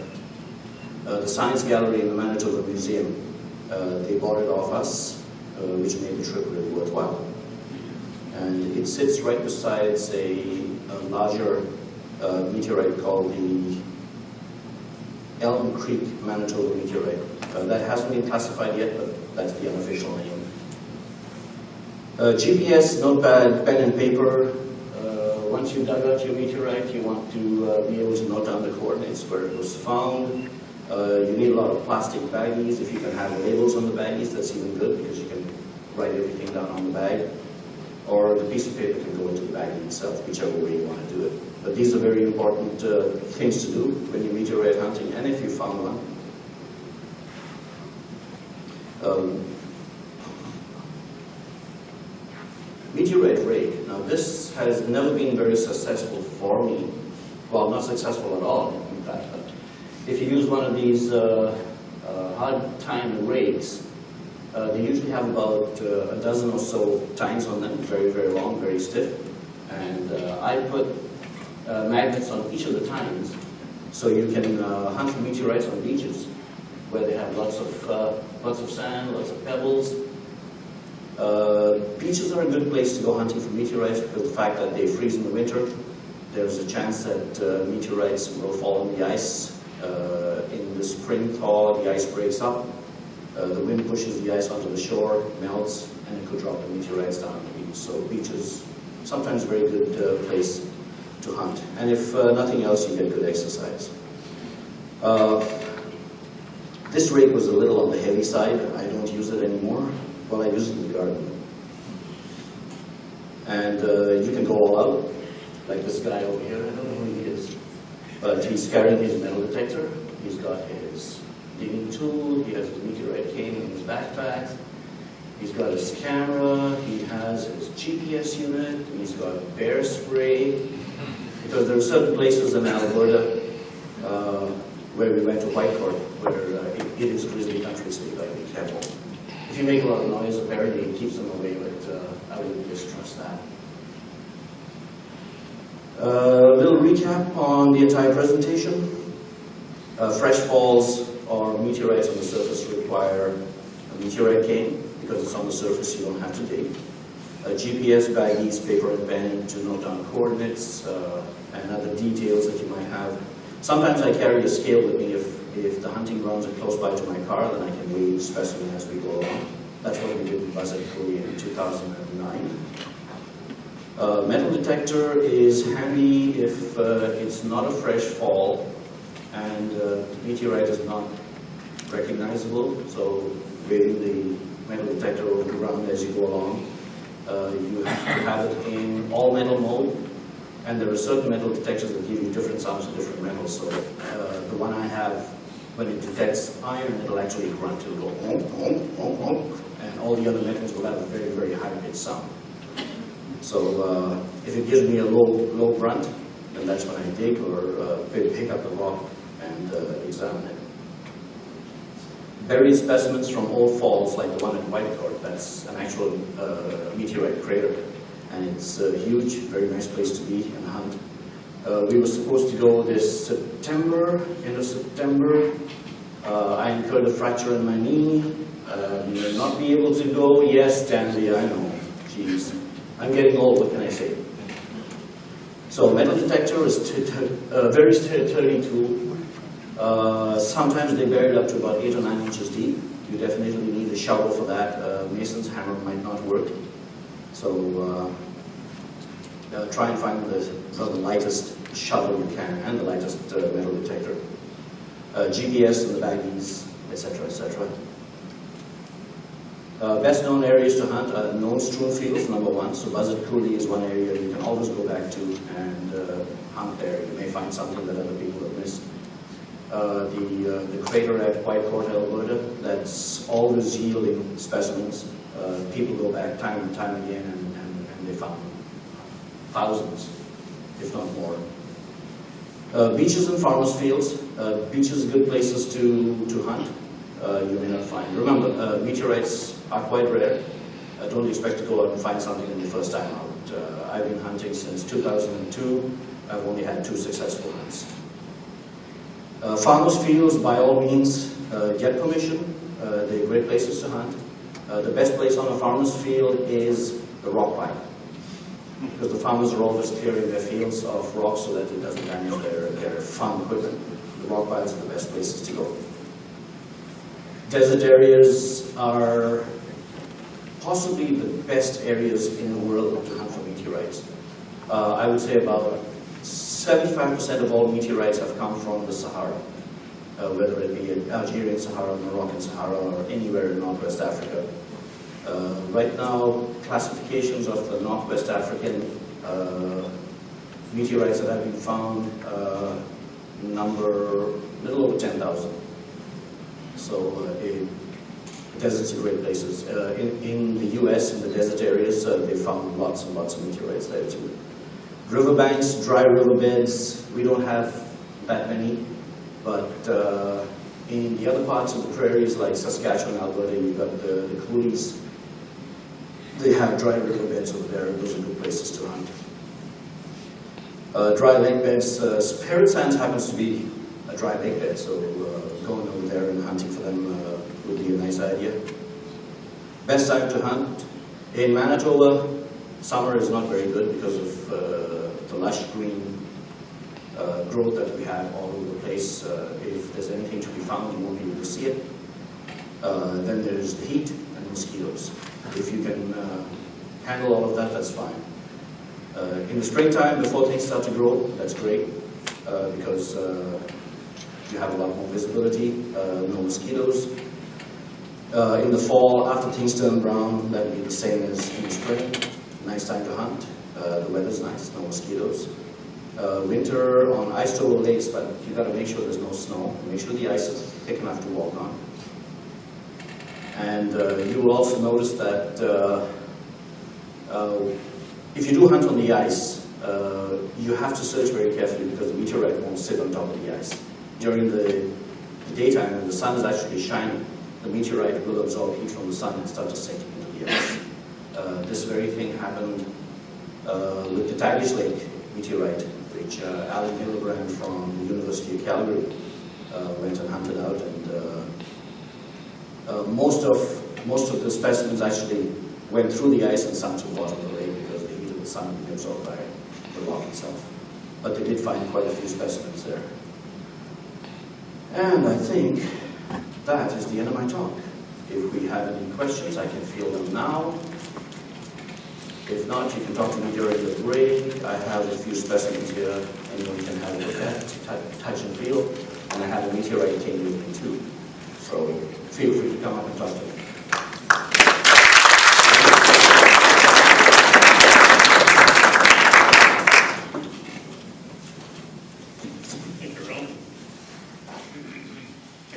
Science Gallery in the Manitoba Museum. They bought it off us, which made the trip really worthwhile. And it sits right beside a larger meteorite called the Elm Creek Manitoba meteorite. That hasn't been classified yet, but that's the unofficial name. GPS, notepad, pen and paper. Once you've dug out your meteorite, you want to be able to note down the coordinates where it was found. You need a lot of plastic baggies. If you can have labels on the baggies, that's even good, because you can write everything down on the bag. Or the piece of paper can go into the baggie itself, whichever way you want to do it. But these are very important things to do when you're meteorite hunting, and if you found one. Meteorite rake. Now this has never been very successful for me. Well, not successful at all, in fact. But if you use one of these hard time rakes, they usually have about a dozen or so tines on them, very, very long, very stiff. And I put magnets on each of the tines, so you can hunt for meteorites on beaches where they have lots of sand, lots of pebbles. Beaches are a good place to go hunting for meteorites because of the fact that they freeze in the winter. There's a chance that meteorites will fall on the ice. In the spring thaw, the ice breaks up. The wind pushes the ice onto the shore, melts, and it could drop the meteorites down on the beach. So beaches, sometimes a very good place to hunt. And if nothing else, you get good exercise. This rake was a little on the heavy side. I don't use it anymore. Well, I use it in the garden. And you can go all out, like this guy over here. I don't know who he is. But he's carrying his metal detector. He's got his digging tool. He has his meteorite cane in his backpack. He's got his camera. He has his GPS unit. He's got bear spray. Because there are certain places in Alberta where we went to Whitecourt where it is grizzly country, so you've got to be careful. If you make a lot of noise, apparently it keeps them away, but I wouldn't distrust that. A little recap on the entire presentation. Fresh falls or meteorites on the surface require a meteorite cane, because it's on the surface, you don't have to dig. GPS, baggies, paper and pen to note down coordinates and other details that you might have. Sometimes I carry a scale with me if the hunting grounds are close by to my car, then I can weigh each specimen as we go along. That's what we did in Buzzard Coulee in 2009. Metal detector is handy if it's not a fresh fall and the meteorite is not recognizable. So waving the metal detector over the ground as you go along. You have to have it in all metal mode. And there are certain metal detectors that give you different sounds of different metals. So the one I have, when it detects iron, it'll actually grunt. It'll go honk, honk, honk, honk. And all the other metals will have a very, very high-pitched sound. So if it gives me a low grunt, then that's when I dig or pick up the rock and examine it. Buried specimens from old falls, like the one in Whitecourt, that's an actual meteorite crater. And it's a huge, very nice place to be and hunt. We were supposed to go this September, end of September. I incurred a fracture in my knee. May not be able to go. Yes, Stanley, I know. Jeez. I'm getting old, what can I say? So metal detector is a very sturdy tool. Sometimes they bury it up to about 8 or 9 inches deep. You definitely need a shovel for that. Mason's hammer might not work. So try and find the lightest shovel you can and the lightest metal detector. GPS in the baggies, etc., etc. Best known areas to hunt are known strewn fields, number one. So Buzzard Coulee is one area you can always go back to and hunt there. You may find something that other people have missed. The crater at Whitecourt, Alberta, that's always yielding specimens. People go back time and time again and they found thousands, if not more. Beaches and farmers' fields. Beaches are good places to hunt. You may not find. Remember, meteorites are quite rare. Don't expect to go out and find something in the first time out. I've been hunting since 2002. I've only had 2 successful hunts. Farmers' fields, by all means, get permission. They're great places to hunt. The best place on a farmer's field is the rock pile, because the farmers are always clearing their fields of rocks so that it doesn't damage their farm equipment. The rock piles are the best places to go. Desert areas are possibly the best areas in the world to hunt for meteorites. I would say about 75% of all meteorites have come from the Sahara, whether it be Algerian Sahara, Moroccan Sahara, or anywhere in Northwest Africa. Right now, classifications of the Northwest African meteorites that have been found number a little over 10,000. So deserts are great places. In the US, in the desert areas, they found lots and lots of meteorites there too. Riverbanks, dry riverbeds, we don't have that many, but in the other parts of the prairies like Saskatchewan, Alberta, you've got the coulees. They have dry riverbeds over there, and those are good places to hunt. Dry lake beds, Parrot Sands happens to be a dry lake bed, so going over there and hunting for them would be a nice idea. Best time to hunt in Manitoba. Summer is not very good because of the lush green growth that we have all over the place. If there's anything to be found, you won't be able to see it. Then there's the heat and mosquitoes. If you can handle all of that, that's fine. In the springtime, before things start to grow, that's great because you have a lot more visibility, no mosquitoes. In the fall, after things turn brown, that will be the same as in the spring. Nice time to hunt. The weather's nice, no mosquitoes. Winter on ice-covered lakes, but you got to make sure there's no snow. Make sure the ice is thick enough to walk on. And you will also notice that if you do hunt on the ice, you have to search very carefully because the meteorite won't sit on top of the ice. During the daytime, when the sun is actually shining, the meteorite will absorb heat from the sun and start to sink into the ice. This very thing happened with the Tagish Lake meteorite, which Alan Miliband from the University of Calgary went and hunted out, and most of the specimens actually went through the ice and sunk to the bottom of the lake because the heat of the sun had been absorbed by the rock itself. But they did find quite a few specimens there. And I think that is the end of my talk. If we have any questions, I can field them now. If not, you can talk to me during the break. I have a few specimens here anyone can have a look at, touch and feel. And I have a meteorite team with me too. So feel free to come up and talk to me. Thank you, Ron.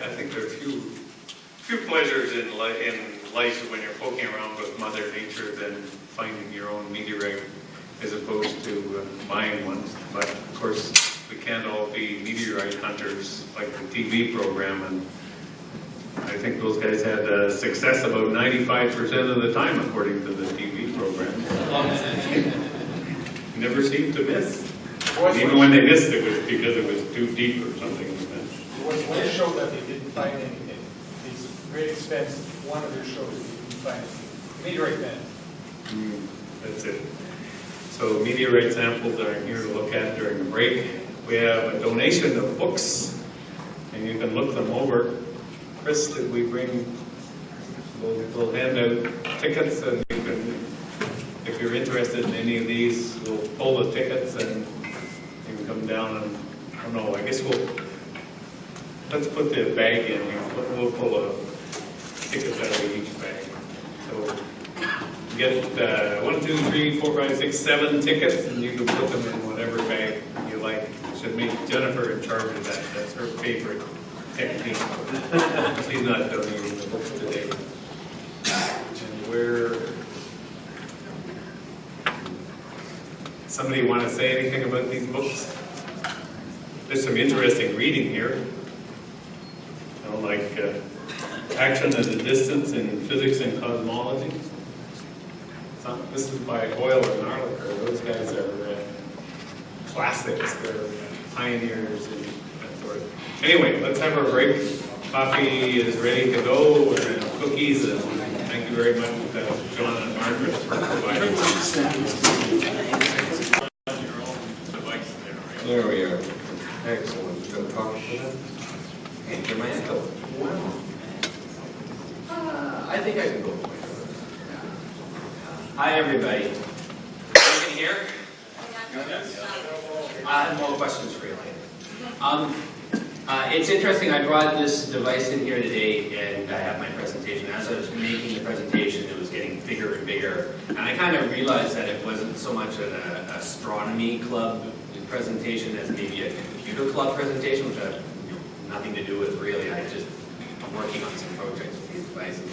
I think there are few pleasures in life when you're poking around with Mother Nature than finding your own meteorite as opposed to buying one. But of course, we can't all be meteorite hunters like the TV program, and I think those guys had success about 95% of the time, according to the TV program. Never seemed to miss. Even when they missed, it was because it was too deep or something. When it showed that they didn't find anything, these great expense, one of their shows they didn't find anything. Meteorite band. That's it. So meteorite samples are here to look at during the break. We have a donation of books, and you can look them over. Chris, did we bring? We'll hand out tickets, and you can, if you're interested in any of these, we'll pull the tickets, and you can come down and, I don't know, I guess let's put the bag in here. We'll pull a ticket out of each bag. So you get 1, 2, 3, 4, 5, 6, 7 tickets, and you can put them in whatever bag you like. Should make Jennifer in charge of that. That's her favorite technique. She's not donating the books today. And where? Somebody want to say anything about these books? There's some interesting reading here. You know, like Action at a Distance in Physics and Cosmology. This is by Hoyle and Arlicker. Those guys are classics. They're pioneers in that sort of. Anyway, let's have our break. Coffee is ready to go, and cookies, and thank you very much, John and Margaret, for providing your own device there, right? There we are. Excellent. Going to talk to them? Hey, can my echo? Wow. I think I can go. Hi, everybody. You can hear? I have more questions for you later. It's interesting, I brought this device in here today, and I have my presentation. As I was making the presentation, it was getting bigger and bigger, and I kind of realized that it wasn't so much an astronomy club presentation as maybe a computer club presentation, which I have nothing to do with really. I'm working on some projects with these devices.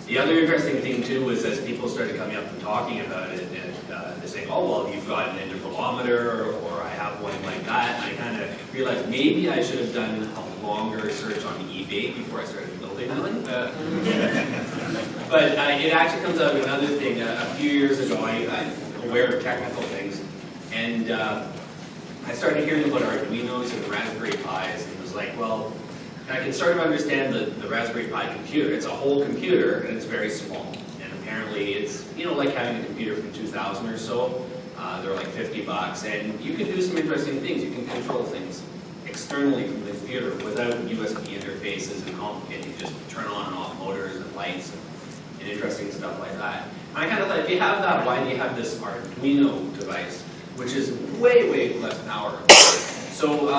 The other interesting thing too was as people started coming up and talking about it, and they're saying, oh well, you've got an intervalometer, or I have one like that, and I kind of realized maybe I should have done a longer search on eBay before I started building one. But it actually comes out of another thing. A few years ago, I'm aware of technical things, and I started hearing about Arduinos and Raspberry Pis, and it was like, well, I can sort of understand the Raspberry Pi computer. It's a whole computer, and it's very small. And apparently it's, like having a computer from 2000 or so. They're like $50, and you can do some interesting things. You can control things externally from the computer without USB interfaces and complicated. You just turn on and off motors and lights and interesting stuff like that. And I kind of thought, if you have that, why do you have this Arduino device, which is way, way less powerful? So,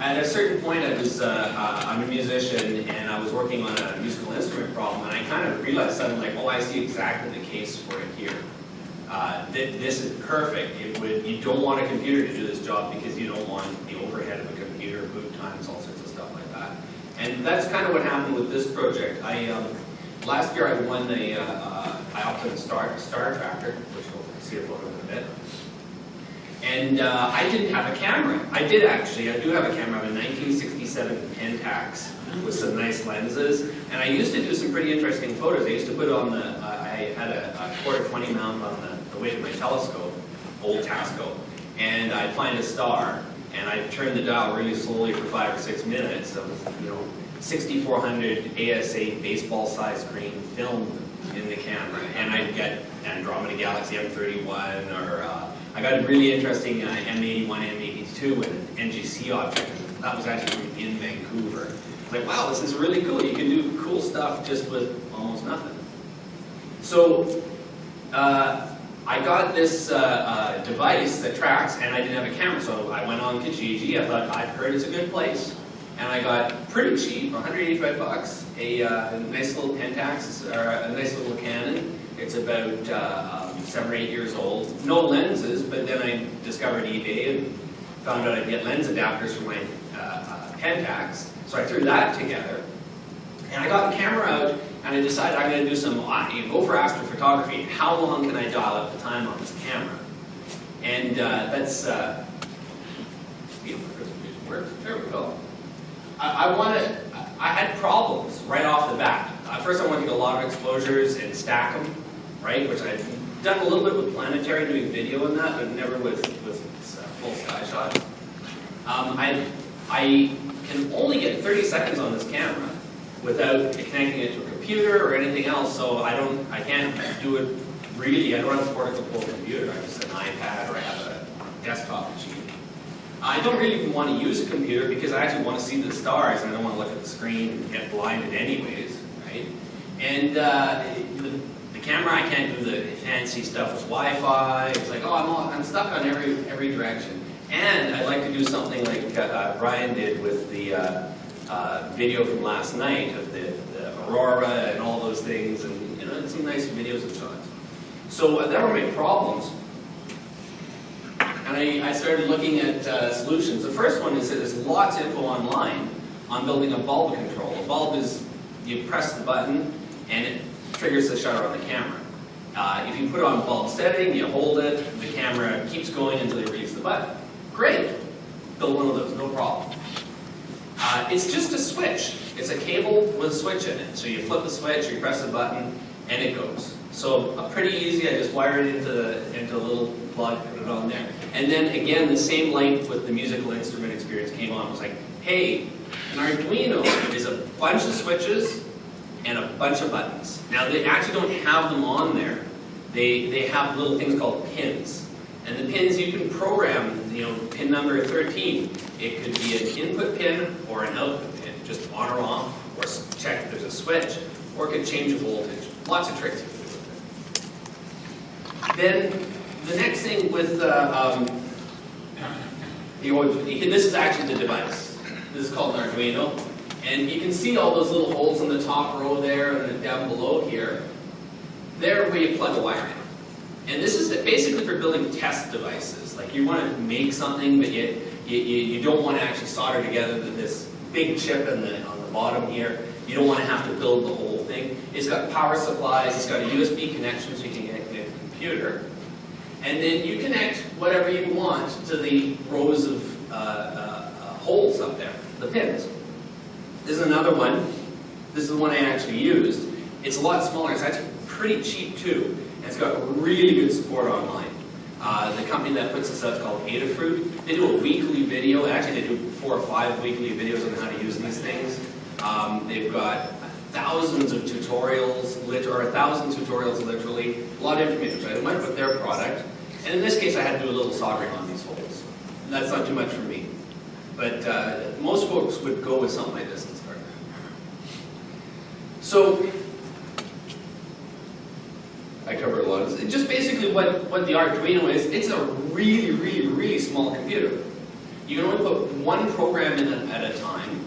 at a certain point, I'm a musician, and I was working on a musical instrument problem, and I kind of realized suddenly, like, oh, I see exactly the case for it here. This is perfect. You don't want a computer to do this job because you don't want the overhead of a computer, boot times, all sorts of stuff like that. And that's kind of what happened with this project. Last year I won I opted Star Tracker, which we'll see a photo in a bit. And I didn't have a camera. I do have a camera. I have a 1967 Pentax with some nice lenses. And I used to do some pretty interesting photos. I used to put on I had a quarter 20 mount on the weight of my telescope, old Tasco. And I'd find a star, and I'd turn the dial really slowly for 5 or 6 minutes of, 6400 AS8 baseball-sized green film in the camera. And I'd get Andromeda Galaxy M31, or I got a really interesting M81, M82 with an NGC object. That was actually from in Vancouver. I was like, wow, this is really cool. You can do cool stuff just with almost nothing. So I got this device that tracks, and I didn't have a camera. So I went on Kijiji. I thought, I've heard it's a good place. And I got pretty cheap, $185, a nice little Pentax, or a nice little Canon. It's about 7 or 8 years old. No lenses, but then I discovered eBay and found out I could get lens adapters for my Pentax. So I threw that together. And I got the camera out, and I decided I'm going to do some, go for astrophotography. How long can I dial up the time on this camera? And that's, there we go. I had problems right off the bat. First I wanted to get a lot of exposures and stack them, right? Which I've done a little bit with Planetary, doing video and that, but never with full sky shots. I can only get 30 seconds on this camera without connecting it to a computer or anything else, so I can't do it really. I don't have a portable computer. I have just an iPad, or I have a desktop machine. I don't really even want to use a computer because I actually want to see the stars, and I don't want to look at the screen and get blinded anyways, right? And the camera, I can't do the fancy stuff with Wi-Fi. It's like, oh, I'm stuck on every direction. And I'd like to do something like Brian did with the video from last night of the aurora and all those things. things, and some nice videos and shots. So that were my problems. And I started looking at solutions. The first one is that there's lots of info online on building a bulb control. A bulb is, you press the button and it triggers the shutter on the camera. If you put it on bulb setting, you hold it, the camera keeps going until you reach the button. Great. Build one of those, no problem. It's just a switch. It's a cable with a switch in it. So you flip the switch, you press the button, and it goes. So pretty easy. I just wired it into a little plug, put it on there. And then again, the same light with the musical instrument experience came on. It was like, hey, an Arduino is a bunch of switches and a bunch of buttons. Now they actually don't have them on there. They have little things called pins. And the pins you can program, pin number 13. It could be an input pin or an output pin, just on or off, or check if there's a switch, or it could change the voltage. Lots of tricks you can do with it. Then the next thing with this is actually the device. This is called an Arduino, and you can see all those little holes in the top row there and then down below here. They're where you plug a wire in. And this is basically for building test devices. Like you want to make something, but you don't want to actually solder together this big chip on the bottom here. You don't want to have to build the whole thing. It's got power supplies. It's got a USB connection so you can connect to a computer. And then you connect whatever you want to the rows of holes up there, the pins. This is another one. This is the one I actually used. It's a lot smaller. It's actually pretty cheap too. And it's got really good support online. The company that puts this out is called Adafruit. They do a weekly video. Actually, they do 4 or 5 weekly videos on how to use these things. They've got thousands of tutorials, or 1,000 tutorials literally. A lot of information. So I went with their product. And in this case, I had to do a little soldering on these holes. And that's not too much for me. But most folks would go with something like this and start. So I covered a lot of this. Just basically what the Arduino is, it's a really, really, really small computer. You can only put one program in at a time,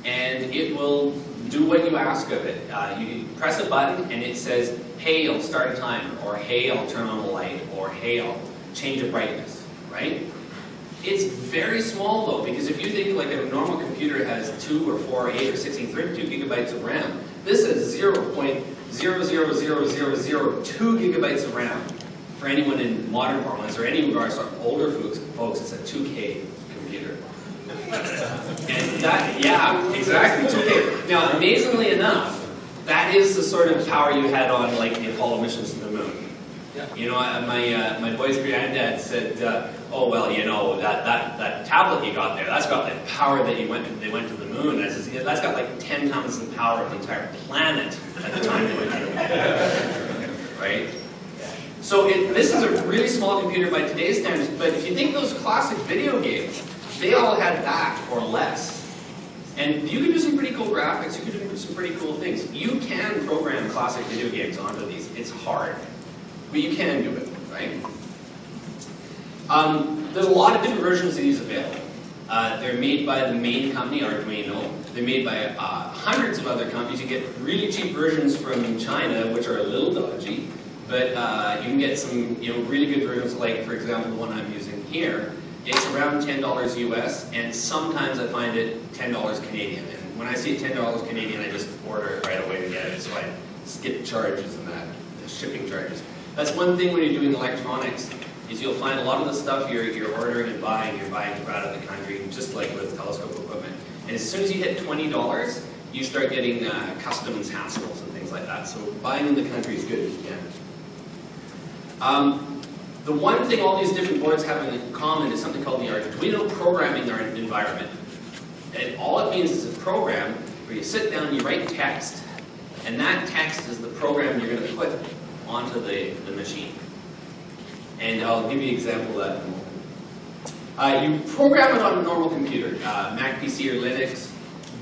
and it will do what you ask of it. You press a button, and it says, hey, I'll start a timer, or hey, I'll turn on the light, or hey, I'll change the brightness, right? It's very small, though, because if you think like a normal computer has 2 or 4 or 8 or 16, 32 gigabytes of RAM, this is 0.00002 gigabytes of RAM. For anyone in modern parlance, or any of our older folks, it's a 2K computer. And that, yeah, exactly, 2K. Now, amazingly enough, that is the sort of power you had on like the Apollo missions to the moon. My boy's granddad said, oh well, that tablet you got there, that's got the power that they went to the moon. That's got like 10 times the power of the entire planet at the time they went to the moon. Right? So this is a really small computer by today's standards, but if you think those classic video games, they all had that or less. And you can do some pretty cool graphics, you can do some pretty cool things. You can program classic video games onto these. It's hard, but you can do it, right? There's a lot of different versions of these available. They're made by the main company, Arduino. They're made by hundreds of other companies. You get really cheap versions from China, which are a little dodgy, but you can get some really good versions, like, for example, the one I'm using here. It's around $10 US, and sometimes I find it $10 Canadian. And when I see $10 Canadian, I just order it right away to get it, so I skip charges and that, the shipping charges. That's one thing when you're doing electronics, is you'll find a lot of the stuff you're ordering and buying, you're buying from out of the country, just like with telescope equipment. And as soon as you hit $20, you start getting customs hassles and things like that. So buying in the country is good if you can. The one thing all these different boards have in common is something called the Arduino programming environment. And all it means is a program where you sit down and you write text, and that text is the program you're going to put onto the machine. And I'll give you an example of that in a moment. You program it on a normal computer, Mac PC or Linux,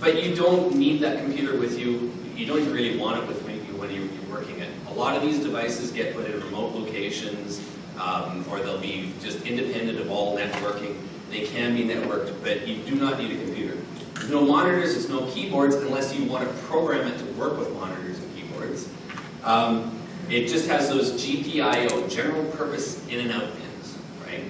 but you don't need that computer with you. You don't even really want it with you when you're working it. A lot of these devices get put in remote locations, or they'll be just independent of all networking. They can be networked, but you do not need a computer. There's no monitors, there's no keyboards, unless you want to program it to work with monitors and keyboards. It just has those GPIO, general purpose in and out pins, right?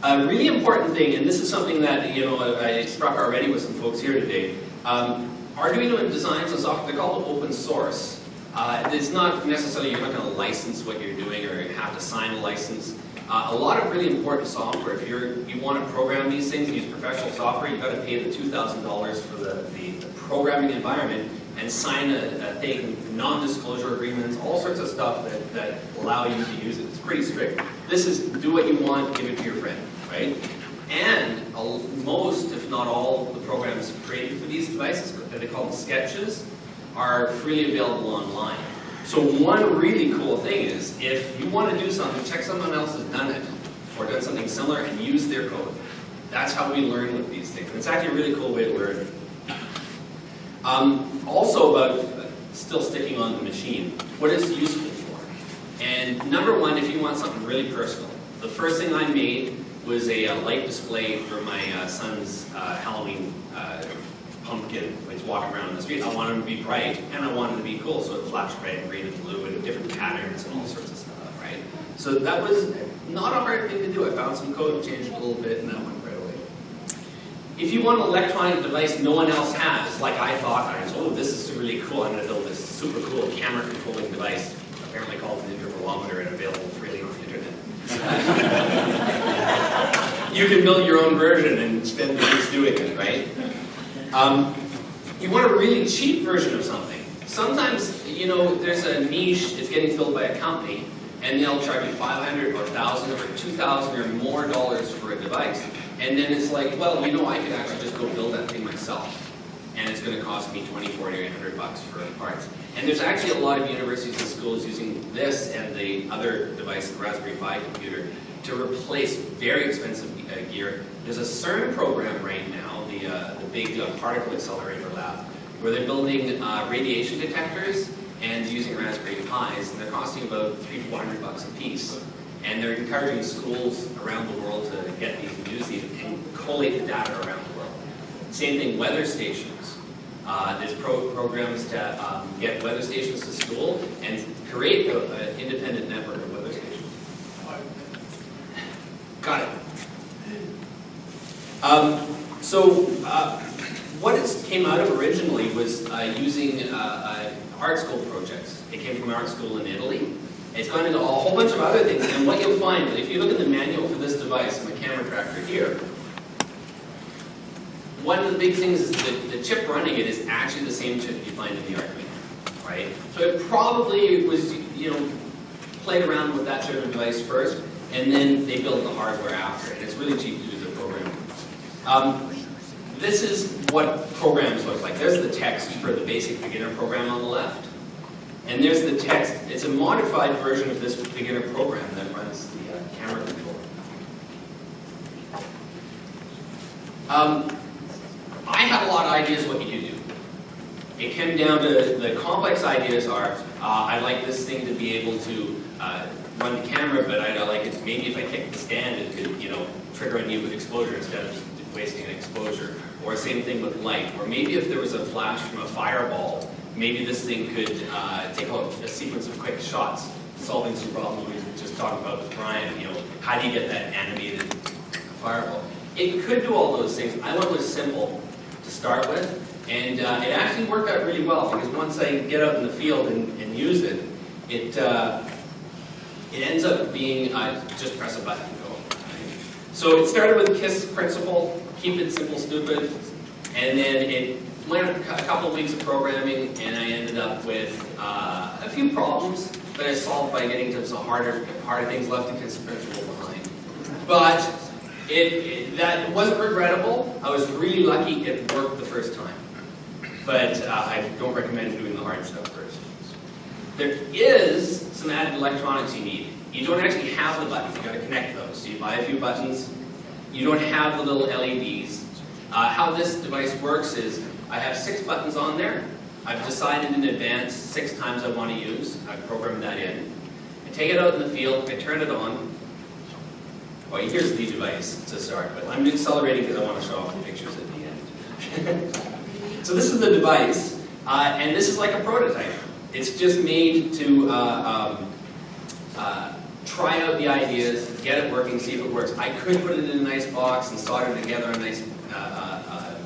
A really important thing, and this is something that I struck already with some folks here today. Arduino designs and software, they're called open source. It's not necessarily you're not going to license what you're doing or have to sign a license. A lot of really important software, if you want to program these things, use professional software, you've got to pay the $2,000 for the programming environment and sign a thing, non-disclosure agreements, all sorts of stuff that allow you to use it. It's pretty strict. This is do what you want, give it to your friend, right? And most, if not all, the programs created for these devices, they call them sketches, are freely available online. So one really cool thing is, if you want to do something, check someone else has done it, or done something similar, and use their code. That's how we learn with these things. It's actually a really cool way to learn. Also about, still sticking on the machine, what it's useful for. And number one, if you want something really personal, the first thing I made was a light display for my son's Halloween pumpkin when he's walking around the street. I wanted him to be bright, and I wanted it to be cool, so it flashed red, green, and blue, and different patterns and all sorts of stuff, right? So that was not a hard thing to do. I found some code, changed it a little bit, and that went right away. If you want an electronic device no one else has, like I thought, oh, this is really cool, I'm going to build this super cool camera controlling device, apparently called an intervalometer and available freely on the internet. You can build your own version and spend weeks doing it, right? You want a really cheap version of something. Sometimes, there's a niche, it's getting filled by a company, and they'll charge you $500 or $1,000 or $2,000 or more dollars for a device. And then it's like, well, I could actually just go build that thing myself. And it's going to cost me $20, $40, $100 for parts. And there's actually a lot of universities and schools using this and the other device, the Raspberry Pi computer, to replace very expensive gear. There's a CERN program right now, the big particle accelerator lab, where they're building radiation detectors and using Raspberry Pis, and they're costing about $300 to $400 a piece. And they're encouraging schools around the world to get these and use these and collate the data around the world. Same thing, weather stations. There's programs to get weather stations to school and create an independent network of weather stations. Got it. What it came out of originally was using art school projects. It came from art school in Italy. It's gone into a whole bunch of other things, and what you'll find, if you look at the manual for this device, my camera tracker here, one of the big things is that the chip running it is actually the same chip you find in the Arduino, right? So it probably was, played around with that sort of device first, and then they built the hardware after, and it's really cheap to do the programming. This is what programs look like. There's the text for the basic beginner program on the left. And there's the text. It's a modified version of this beginner program that runs the camera controller. I had a lot of ideas what you could do. It came down to the complex ideas are, I'd like this thing to be able to run the camera, but I'd like it, maybe if I kick the stand, it could, trigger a new exposure instead of wasting an exposure. Or same thing with light. Or maybe if there was a flash from a fireball, maybe this thing could take out a sequence of quick shots, solving some problems we just talked about with Brian. How do you get that animated fireball? It could do all those things. I went with simple to start with, and it actually worked out really well because once I get out in the field and use it, it ends up being just press a button and go. So it started with KISS principle, keep it simple, stupid, and then it went a couple of weeks of programming, and I ended up with a few problems that I solved by getting to some harder things left in KISS principle behind. But that wasn't regrettable. I was really lucky it worked the first time. But I don't recommend doing the hard stuff first. There is some added electronics you need. You don't actually have the buttons. You've got to connect those. So you buy a few buttons. You don't have the little LEDs. How this device works is I have 6 buttons on there. I've decided in advance 6 times I want to use. I've programmed that in. I take it out in the field. I turn it on. Well, here's the device to start with. I'm accelerating because I want to show off the pictures at the end. So this is the device. And this is like a prototype. It's just made to try out the ideas, get it working, see if it works. I could put it in a nice box and solder together a nice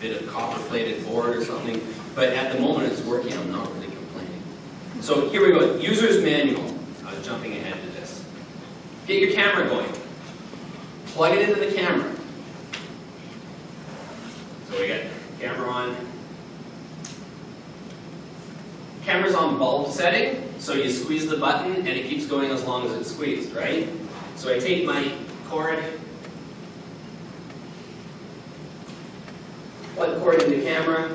bit of copper-plated board or something, but at the moment it's working. I'm not really complaining. So here we go. User's manual. I was jumping ahead to this. Get your camera going. Plug it into the camera. So we got camera on. Camera's on bulb setting, so you squeeze the button and it keeps going as long as it's squeezed, right? So I take my cord, plug the cord in the camera.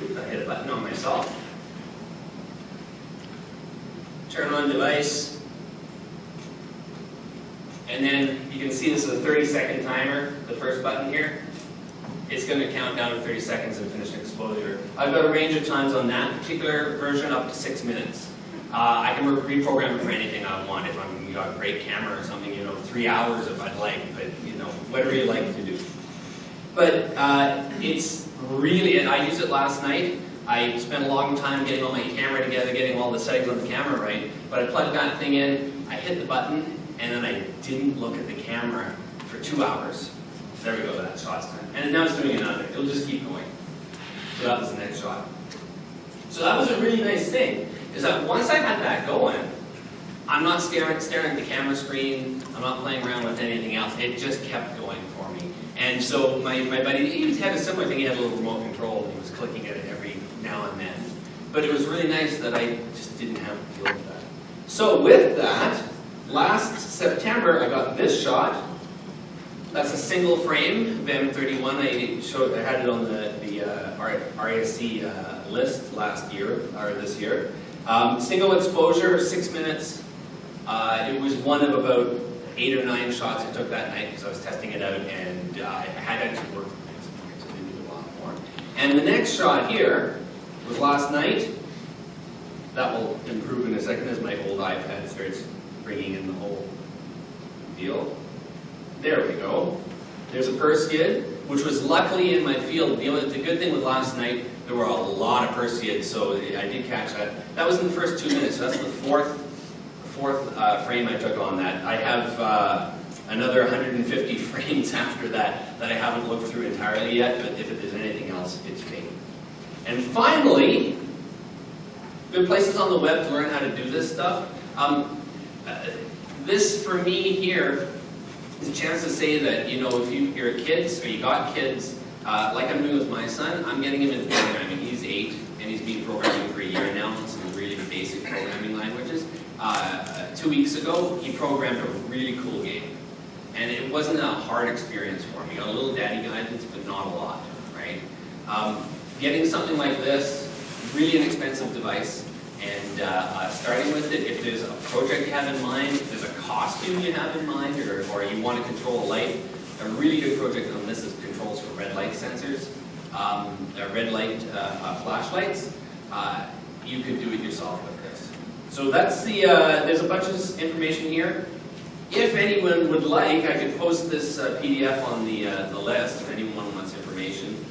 Oops, I hit a button on myself. Turn on device. And then you can see this is a 30-second timer, the first button here. It's going to count down to 30 seconds and finish exposure. I've got a range of times on that particular version up to 6 minutes. I can reprogram it for anything I want. If I've got a great camera or something, 3 hours if I'd like, but whatever you like to do. But it's really, and I used it last night. I spent a long time getting all my camera together, getting all the settings on the camera right, but I plugged that thing in, I hit the button, and then I didn't look at the camera for 2 hours. There we go, that shot's done. And now it's doing another. It'll just keep going. So that was the next shot. So that was a really nice thing, is that once I had that going, I'm not staring at the camera screen, I'm not playing around with anything else, it just kept going for me. And so my buddy, he had a similar thing, he had a little remote control, and he was clicking at it every now and then. But it was really nice that I just didn't have to deal with that. So with that, last September I got this shot. That's a single frame, VEM31. I had it on the RASC list last year, or this year. Single exposure, 6 minutes. It was one of about 8 or 9 shots I took that night because I was testing it out, and I had actually worked with it, so I did a lot more. And the next shot here was last night. That will improve in a second as my old iPad starts bringing in the whole deal. There we go. There's a purse skid, which was luckily in my field. The good thing with last night, there were a lot of purse skids, so I did catch that. That was in the first 2 minutes, so that's the fourth frame I took on that. I have another 150 frames after that I haven't looked through entirely yet, but if there's anything else, it's me. And finally, good places on the web to learn how to do this stuff. This, for me here, is a chance to say that, if you're kids, or you got kids, like I'm doing with my son, I'm getting him into programming. He's 8, and he's been programming for a year now in some really basic programming languages. 2 weeks ago, he programmed a really cool game. And it wasn't a hard experience for him. He got a little daddy guidance, but not a lot, right? Getting something like this, really inexpensive device, and starting with it, if there's a project you have in mind, if there's a costume you have in mind, or you want to control a light, a really good project on this is controls for red light sensors, red light flashlights. You could do it yourself with this. So that's the, there's a bunch of information here. If anyone would like, I could post this PDF on the list if anyone wants information.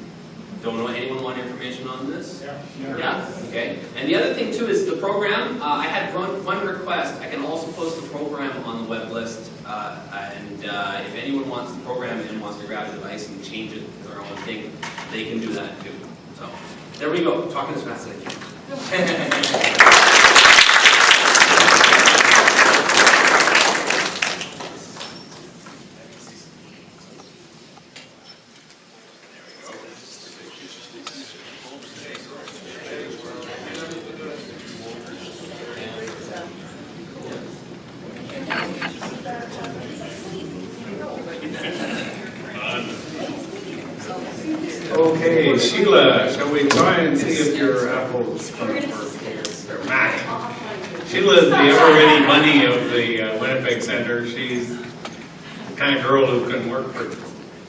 Don't know anyone want information on this? Yeah? Okay. And the other thing too is the program. I had one request. I can also post the program on the web list. And if anyone wants the program and wants to grab a device and change it to their own thing, they can do that too. So there we go. Talking as fast as I can. Okay, Sheila, shall we try and see if your apples come first here? Or Mac. Sheila's the ever-ready bunny of the Winnipeg Center. She's the kind of girl who can work for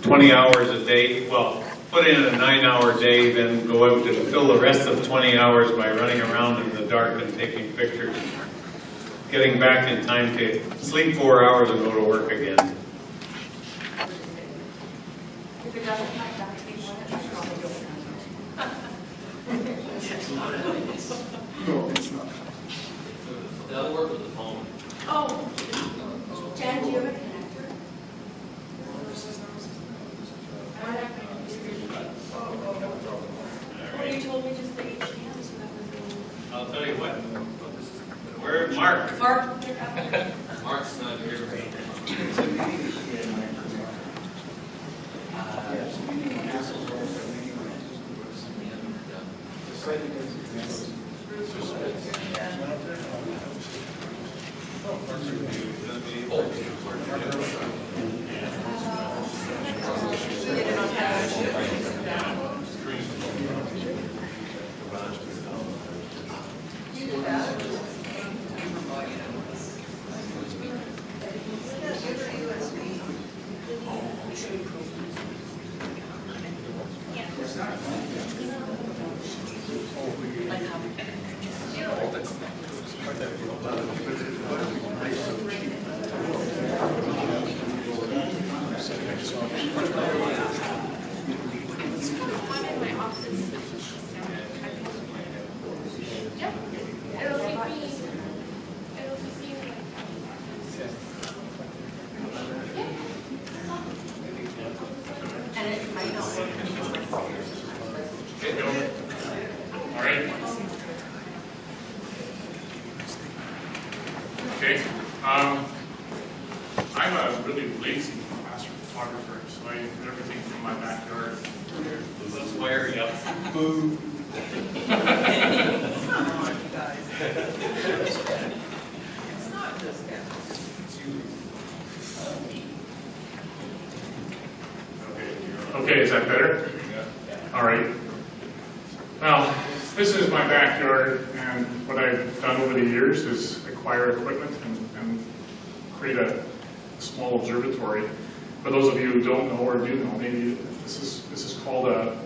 20 hours a day. Well, put in a 9-hour day, then go out and fill the rest of 20 hours by running around in the dark and taking pictures. Getting back in time to sleep 4 hours and go to work again. If it doesn't like that, No, it's not. That'll work with the phone. Oh, Jan, do you have a connector? Well, you told me just the HDMI, so that was I'll tell you what. Where Mark? the... Mark, pick up. Mark's not here right now. All right. Okay. I'm a really lazy master photographer, so I do everything from my backyard. Let's wire you up. Boo. Okay, is that better? All right. Well, this is my backyard, and what I've done over the years is acquire equipment and create a small observatory. For those of you who don't know or do know, maybe this is called a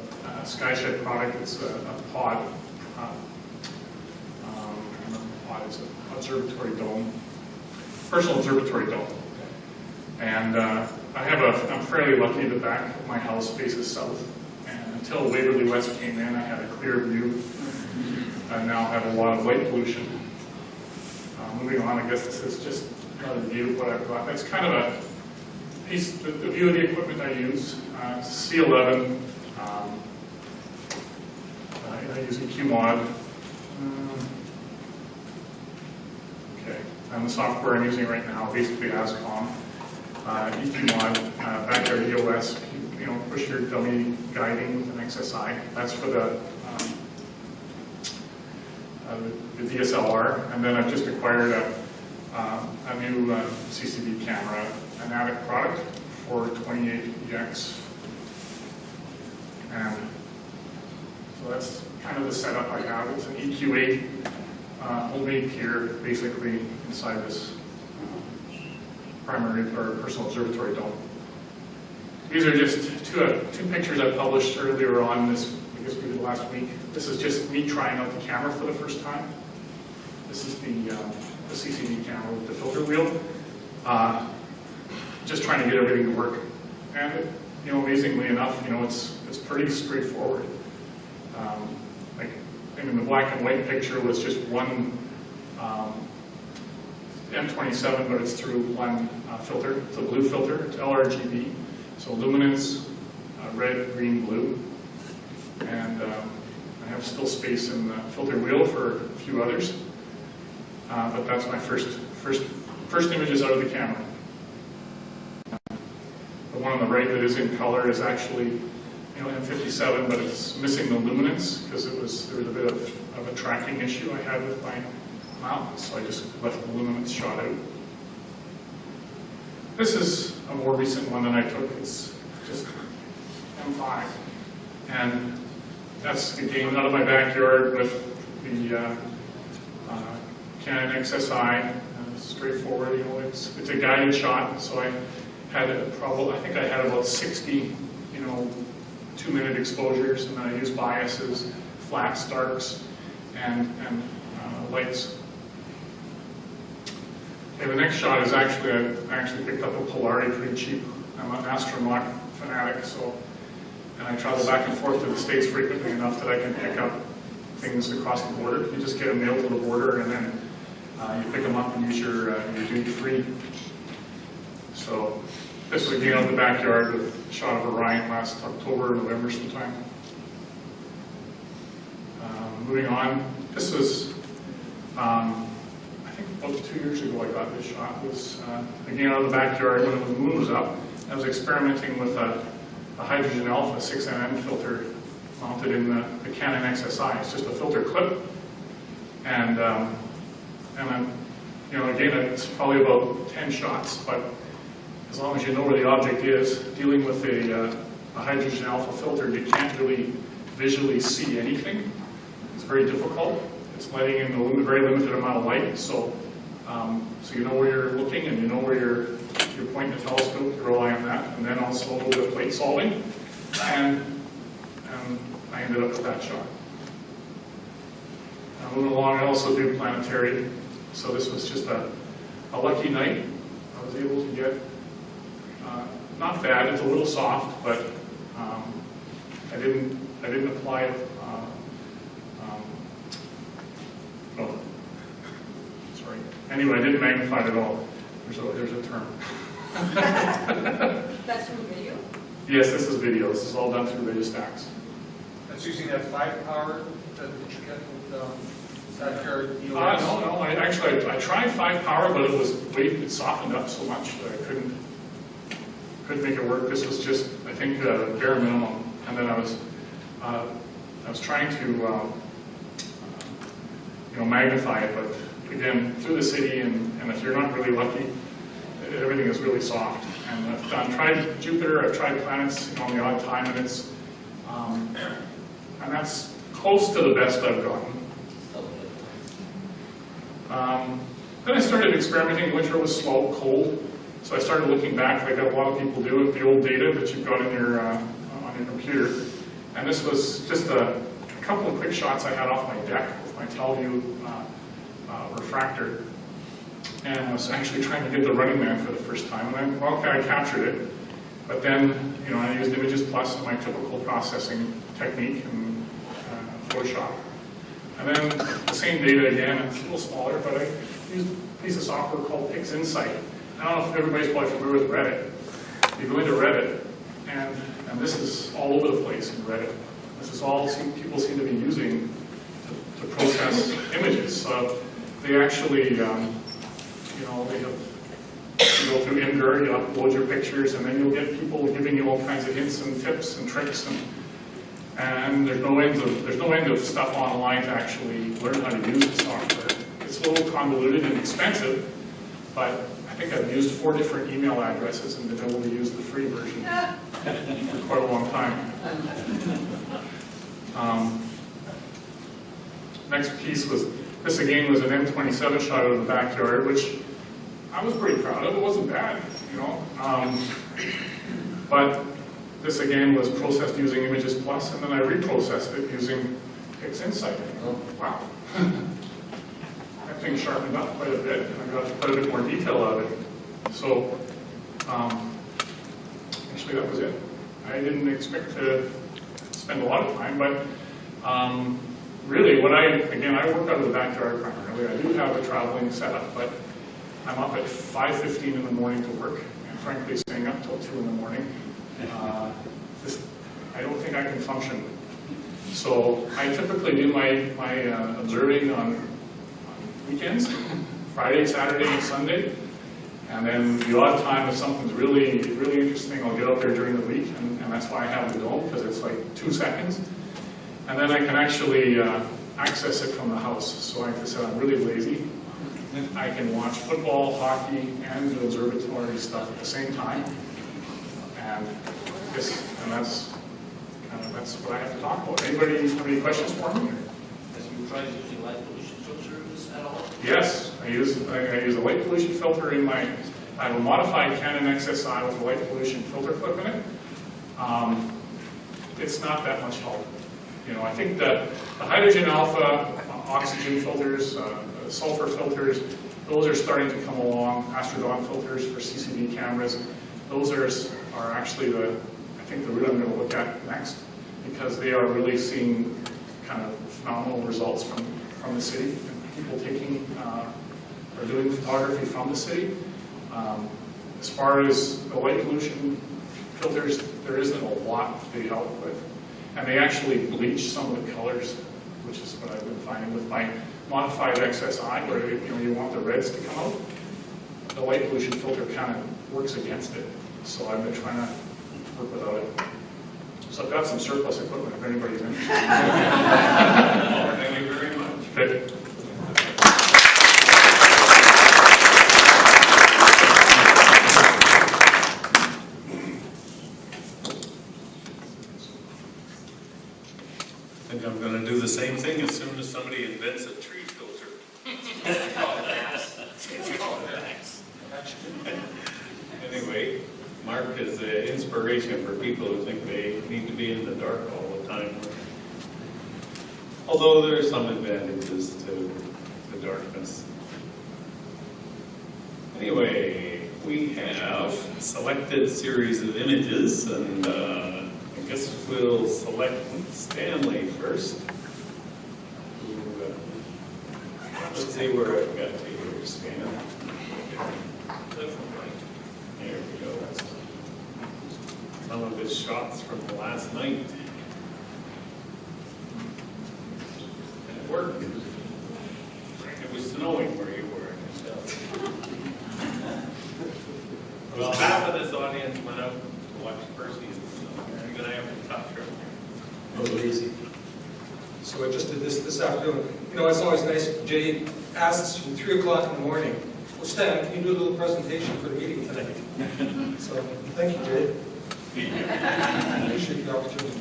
SkyShed product. It's a pod. It's an observatory dome, personal observatory dome. And I'm fairly lucky. The back of my house faces south. And until Waverly West came in, I had a clear view. I now have a lot of light pollution. Moving on, I guess this is just another view of what I've got. That's kind of a piece, the view of the equipment I use. C11, I use EQMod. Okay, and the software I'm using right now, basically ASCOM. EQMod, backyard EOS, push your dummy guiding with an XSI. That's for the DSLR. And then I've just acquired a new CCD camera, an Avid product for 28EX. And so that's kind of the setup I have. It's an EQ8 homemade pier, basically inside this primary or personal observatory dome. These are just two pictures I published earlier on this, I guess we did last week. This is just me trying out the camera for the first time. This is the CCD camera with the filter wheel. Just trying to get everything to work. And amazingly enough, it's pretty straightforward. In the black and white picture was just one M27, but it's through one filter. It's a blue filter. It's LRGB. So luminance, red, green, blue. And I have still space in the filter wheel for a few others. But that's my first images out of the camera. The one on the right that is in color is actually M57, but it's missing the luminance because there was a bit of a tracking issue I had with my mount, so I just left the luminance shot out. This is a more recent one that I took. It's just M5, and that's again out of my backyard with the Canon XSI. Straightforward, it's a guided shot. So I had I think I had about 60, 2-minute exposures, and then I used biases, flats, darks, and lights. Okay, the next shot is actually, I actually picked up a Polari pretty cheap. I'm an astronaut fanatic, and I travel back and forth to the States frequently enough that I can pick up things across the border. You just get them mailed to the border, and then you pick them up and use your duty-free. So this was again out in the backyard with a shot of Orion last October, November sometime. Moving on, this was, I think about 2 years ago I got this shot. It was again out of the backyard when the moon was up. I was experimenting with a hydrogen alpha 6nm filter mounted in the Canon XSI. It's just a filter clip, and I'm, again, it's probably about 10 shots, but as long as you know where the object is, dealing with a hydrogen alpha filter, you can't really visually see anything. It's very difficult. It's letting in a very limited amount of light, so so you know where you're looking and you know where you're pointing the telescope. You rely on that, and then also a little bit of plate solving, and I ended up with that shot. Moving along, I also do planetary, so this was just a lucky night. I was able to get not bad. It's a little soft, but I didn't apply it. Oh, sorry. Anyway, I didn't magnify it at all. There's a term. That's from video? Yes, this is video. This is all done through video stacks. That's using that 5 power that you get with backyard EOS? No. I tried 5 power, but it softened up so much that I couldn't make it work. This was just, I think, bare minimum. And then I was trying to magnify it, but again, through the city, and if you're not really lucky, everything is really soft. And I've tried Jupiter, I've tried planets on the odd time, and it's and that's close to the best I've gotten. Then I started experimenting. Winter was slow, cold, so I started looking back, like a lot of people do, at the old data that you've got in your on your computer. And this was just a couple of quick shots I had off my deck with my Telview refractor. And I was actually trying to get the Running Man for the first time. And then, okay, I captured it. But then, I used Images Plus and my typical processing technique and Photoshop. And then the same data again, it's a little smaller, but I used a piece of software called PixInsight. I don't know if everybody's probably familiar with Reddit. You go into Reddit, and this is all over the place in Reddit. This is all people seem to be using to process images. So they actually, they have, you go through Imgur, you upload your pictures, and then you'll get people giving you all kinds of hints and tips and tricks, and there's no end of stuff online to actually learn how to use the software. It's a little convoluted and expensive, but I think I've used 4 different email addresses and been able to use the free version for quite a long time. Next piece was, this again was an M27 shot of the backyard, which I was pretty proud of. It wasn't bad, but this again was processed using Images Plus, and then I reprocessed it using PixInsight. Oh, wow. That thing sharpened up quite a bit, and I got quite a bit more detail out of it. So, actually that was it. I didn't expect to spend a lot of time, but really I work out of the backyard primarily. I do have a traveling setup, but I'm up at 5:15 in the morning to work, and frankly staying up till 2 in the morning. I don't think I can function. So I typically do my observing on weekends, Friday, Saturday, and Sunday. And then the odd time if something's really, really interesting, I'll get out there during the week, and that's why I have the dome, because it's like 2 seconds. And then I can actually access it from the house. So like I said, I'm really lazy. I can watch football, hockey, and the observatory stuff at the same time. And that's what I have to talk about. Anybody have any questions for me? Have you tried using light pollution filters at all? Yes, I use a light pollution filter in I have a modified Canon XSI with a light pollution filter clip in it. It's not that much help. I think that the hydrogen alpha, oxygen filters, sulfur filters, those are starting to come along. Astrodon filters for CCD cameras, those are actually I think the route I'm going to look at next, because they are really seeing kind of phenomenal results from the city, and people taking or doing photography from the city. As far as the light pollution filters, there isn't a lot they help with. And they actually bleach some of the colors, which is what I've been finding with my modified XSI, where you want the reds to come out. The light pollution filter kind of works against it. So I've been trying to work without it. So I've got some surplus equipment if anybody's interested. Thank you very much. Okay. I think I'm going to do the same thing as soon as somebody invents a tree filter. Anyway, Mark is an inspiration for people who think they need to be in the dark all the time. Although there are some advantages to the darkness. Anyway, we have selected series of images, and I guess we'll select Stanley first. Let's see where I've got to here, Stan. There we go. Some of his shots from the last night. And it worked. It was snowing where you were, I can tell. Well, half of this audience went out to watch Percy in the snow. You're going to have to tough trip. Oh, easy. So I just did this afternoon. You know, it's always nice, Jay asks you 3 o'clock in the morning, well, Stan, can you do a little presentation for the meeting tonight? So, thank you, Jay. I appreciate the opportunity.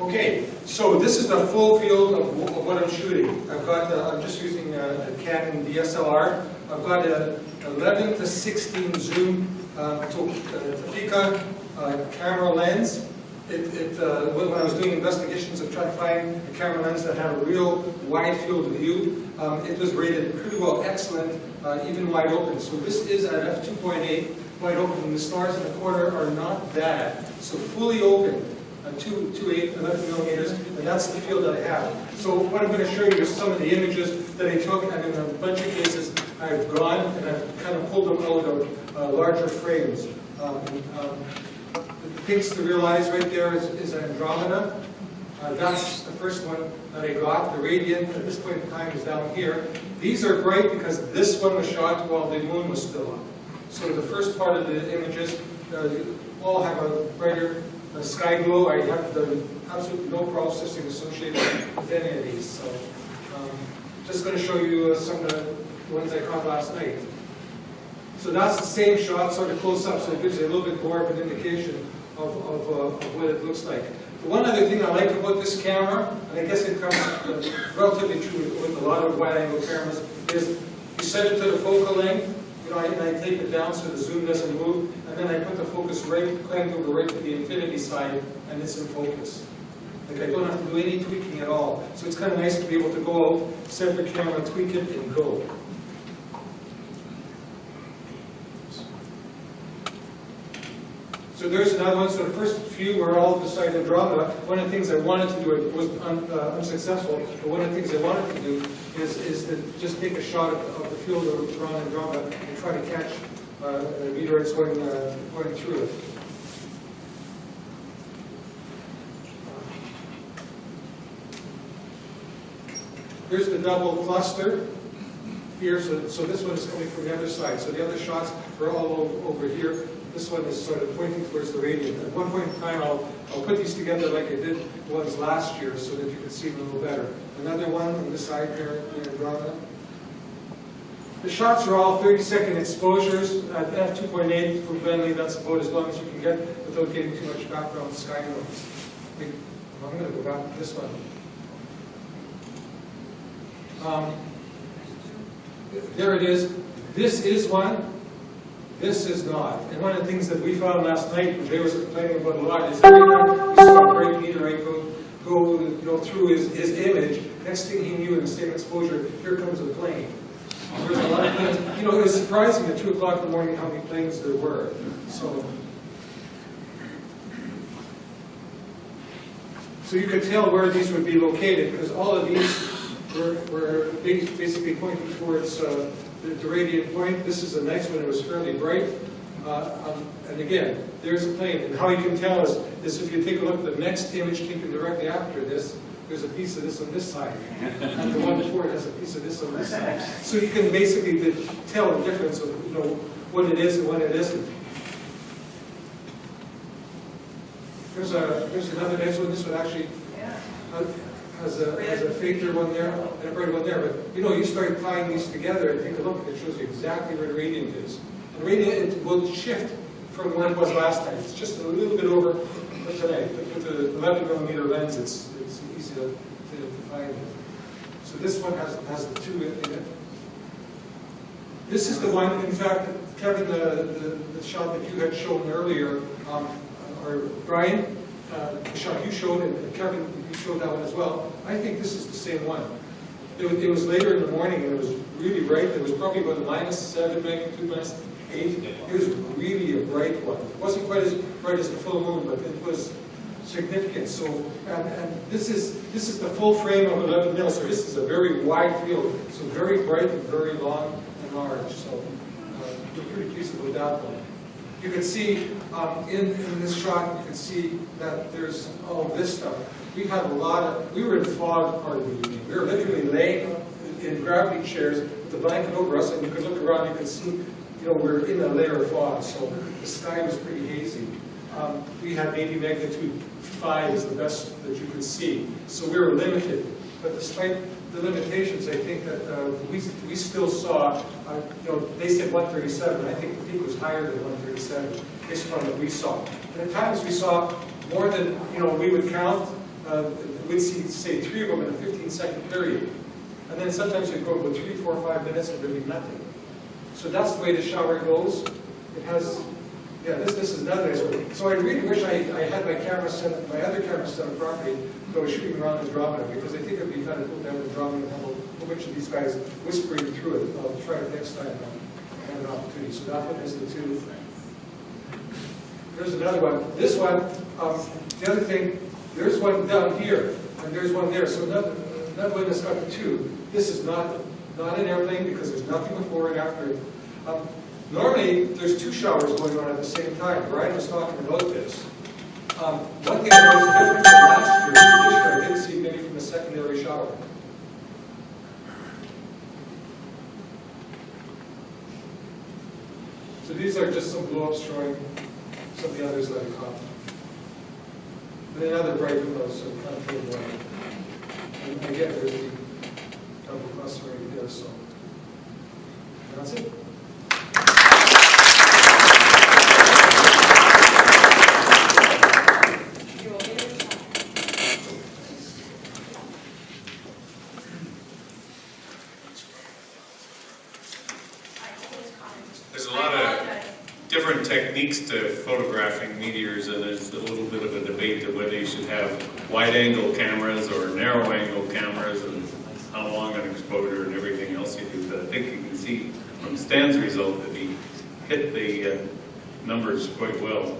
Okay, so this is the full field of what I'm shooting. I've got, I'm just using a Canon DSLR. I've got a 11-16 zoom Topeka camera lens. When I was doing investigations of trying to find a camera lens that had a real wide field of view, it was rated pretty well excellent, even wide open. So this is at f2.8 wide open, and the stars in the corner are not bad. So fully open, 2.8, 11 millimeters, and that's the field that I have. So what I'm going to show you is some of the images that I took, and in a bunch of cases I've gone and I've kind of pulled them out of larger frames. The things to realize right there is Andromeda. That's the first one that I got. The radiant at this point in time is down here. These are bright because this one was shot while the moon was still up. So the first part of the images all have a brighter sky glow. I have absolutely no processing associated with any of these. So just going to show you some of the ones I caught last night. So that's the same shot, sort of close up, so it gives you a little bit more of an indication of what it looks like. The one other thing I like about this camera, and I guess it comes relatively true with a lot of wide-angle cameras, is you set it to the focal length, you know, and I take it down so the zoom doesn't move, and then I put the focus crank over right to the infinity side, and it's in focus. Like I don't have to do any tweaking at all. So it's kind of nice to be able to go out, set the camera, tweak it, and go. So there's another one. So the first few were all beside Andromeda. One of the things I wanted to do, it was unsuccessful, but one of the things I wanted to do is to just take a shot of the field around Andromeda and try to catch meteorites going through it. Here's the double cluster here. So this one is coming from the other side. So the other shots are all over here. This one is sort of pointing towards the radiant. At one point in time, I'll put these together like I did the ones last year so that you can see them a little better. Another one on the side here in Andromeda. The shots are all 30-second exposures at f2.8 for Bentley. That's about as long as you can get without getting too much background sky noise. I'm going to go back to this one. There it is. This is one. This is not. And one of the things that we found last night, and Jay was complaining about a lot, is every time we saw a great meteorite go through his image, next thing he knew in the same exposure, here comes a plane. There's a lot of planes. You know, it was surprising at 2 o'clock in the morning how many planes there were. So So you could tell where these would be located, because all of these were basically pointing towards the radiant point. This is the next one. It was fairly bright. And again, there's a plane. And how you can tell is if you take a look at the next image taken directly after this, there's a piece of this on this side. And the one before it has a piece of this on this side. So you can basically tell the difference of what it is and what it isn't. There's another next one. This one actually has a fainter one there and a brighter one there. But you start applying these together and take a look. It shows you exactly where the radiant is. The radiant will shift from what it was last time. It's just a little bit over today. With the 11mm lens, it's easy to find it. So this one has the two in it. This is the one, in fact, Kevin, the shot that you had shown earlier, or Brian, the shot you showed, and Kevin, you showed that one as well. I think this is the same one. It was later in the morning, and it was really bright. It was probably about -7 magnitude, -8. It was really a bright one. It wasn't quite as bright as the full moon, but it was significant. So, and this is the full frame of 11mm. So this is a very wide field. So very bright and very long and large. So we're pretty pleased with that one. You can see in this shot, you can see that there's all this stuff. We had we were in fog part of the evening. We were literally laying in gravity chairs with the blanket over us, and you could look around, you could see, we're in a layer of fog, so the sky was pretty hazy. We had maybe magnitude 5 is the best that you could see, so we were limited. But despite the limitations, I think that we still saw, they said 137. I think the peak was higher than 137, based on what we saw. And at times we saw more than, we would count, we'd see, say, 3 of them in a 15-second period. And then sometimes we'd go about 3, 4, 5 minutes and there'd be nothing. So that's the way the shower goes. It has, this is another nice one. So I really wish I had my other camera set up properly, but I was shooting around Andromeda, because I think it'd be kind of cool to have Andromeda and have a whole bunch of these guys whispering through it. I'll try it next time I have an opportunity. So that one is the 2. There's another one. This one, the other thing, there's one down here, and there's one there. So another one that's got the 2. This is not an airplane, because there's nothing before and after it. Normally, there's 2 showers going on at the same time. Brian was talking about this. One thing that was different from last year, this year I didn't see many from the secondary shower. So these are just some blow-ups showing some of the others that I caught. And then other bright windows, so kind of feel more. And again, there's the double cluster right there, so that's it. There's a lot of different techniques to photographing meteors, and there's a little bit of a debate of whether you should have wide-angle cameras or narrow-angle cameras, and how long an exposure and everything else you do. But I think you can see from Stan's result that he hit the numbers quite well.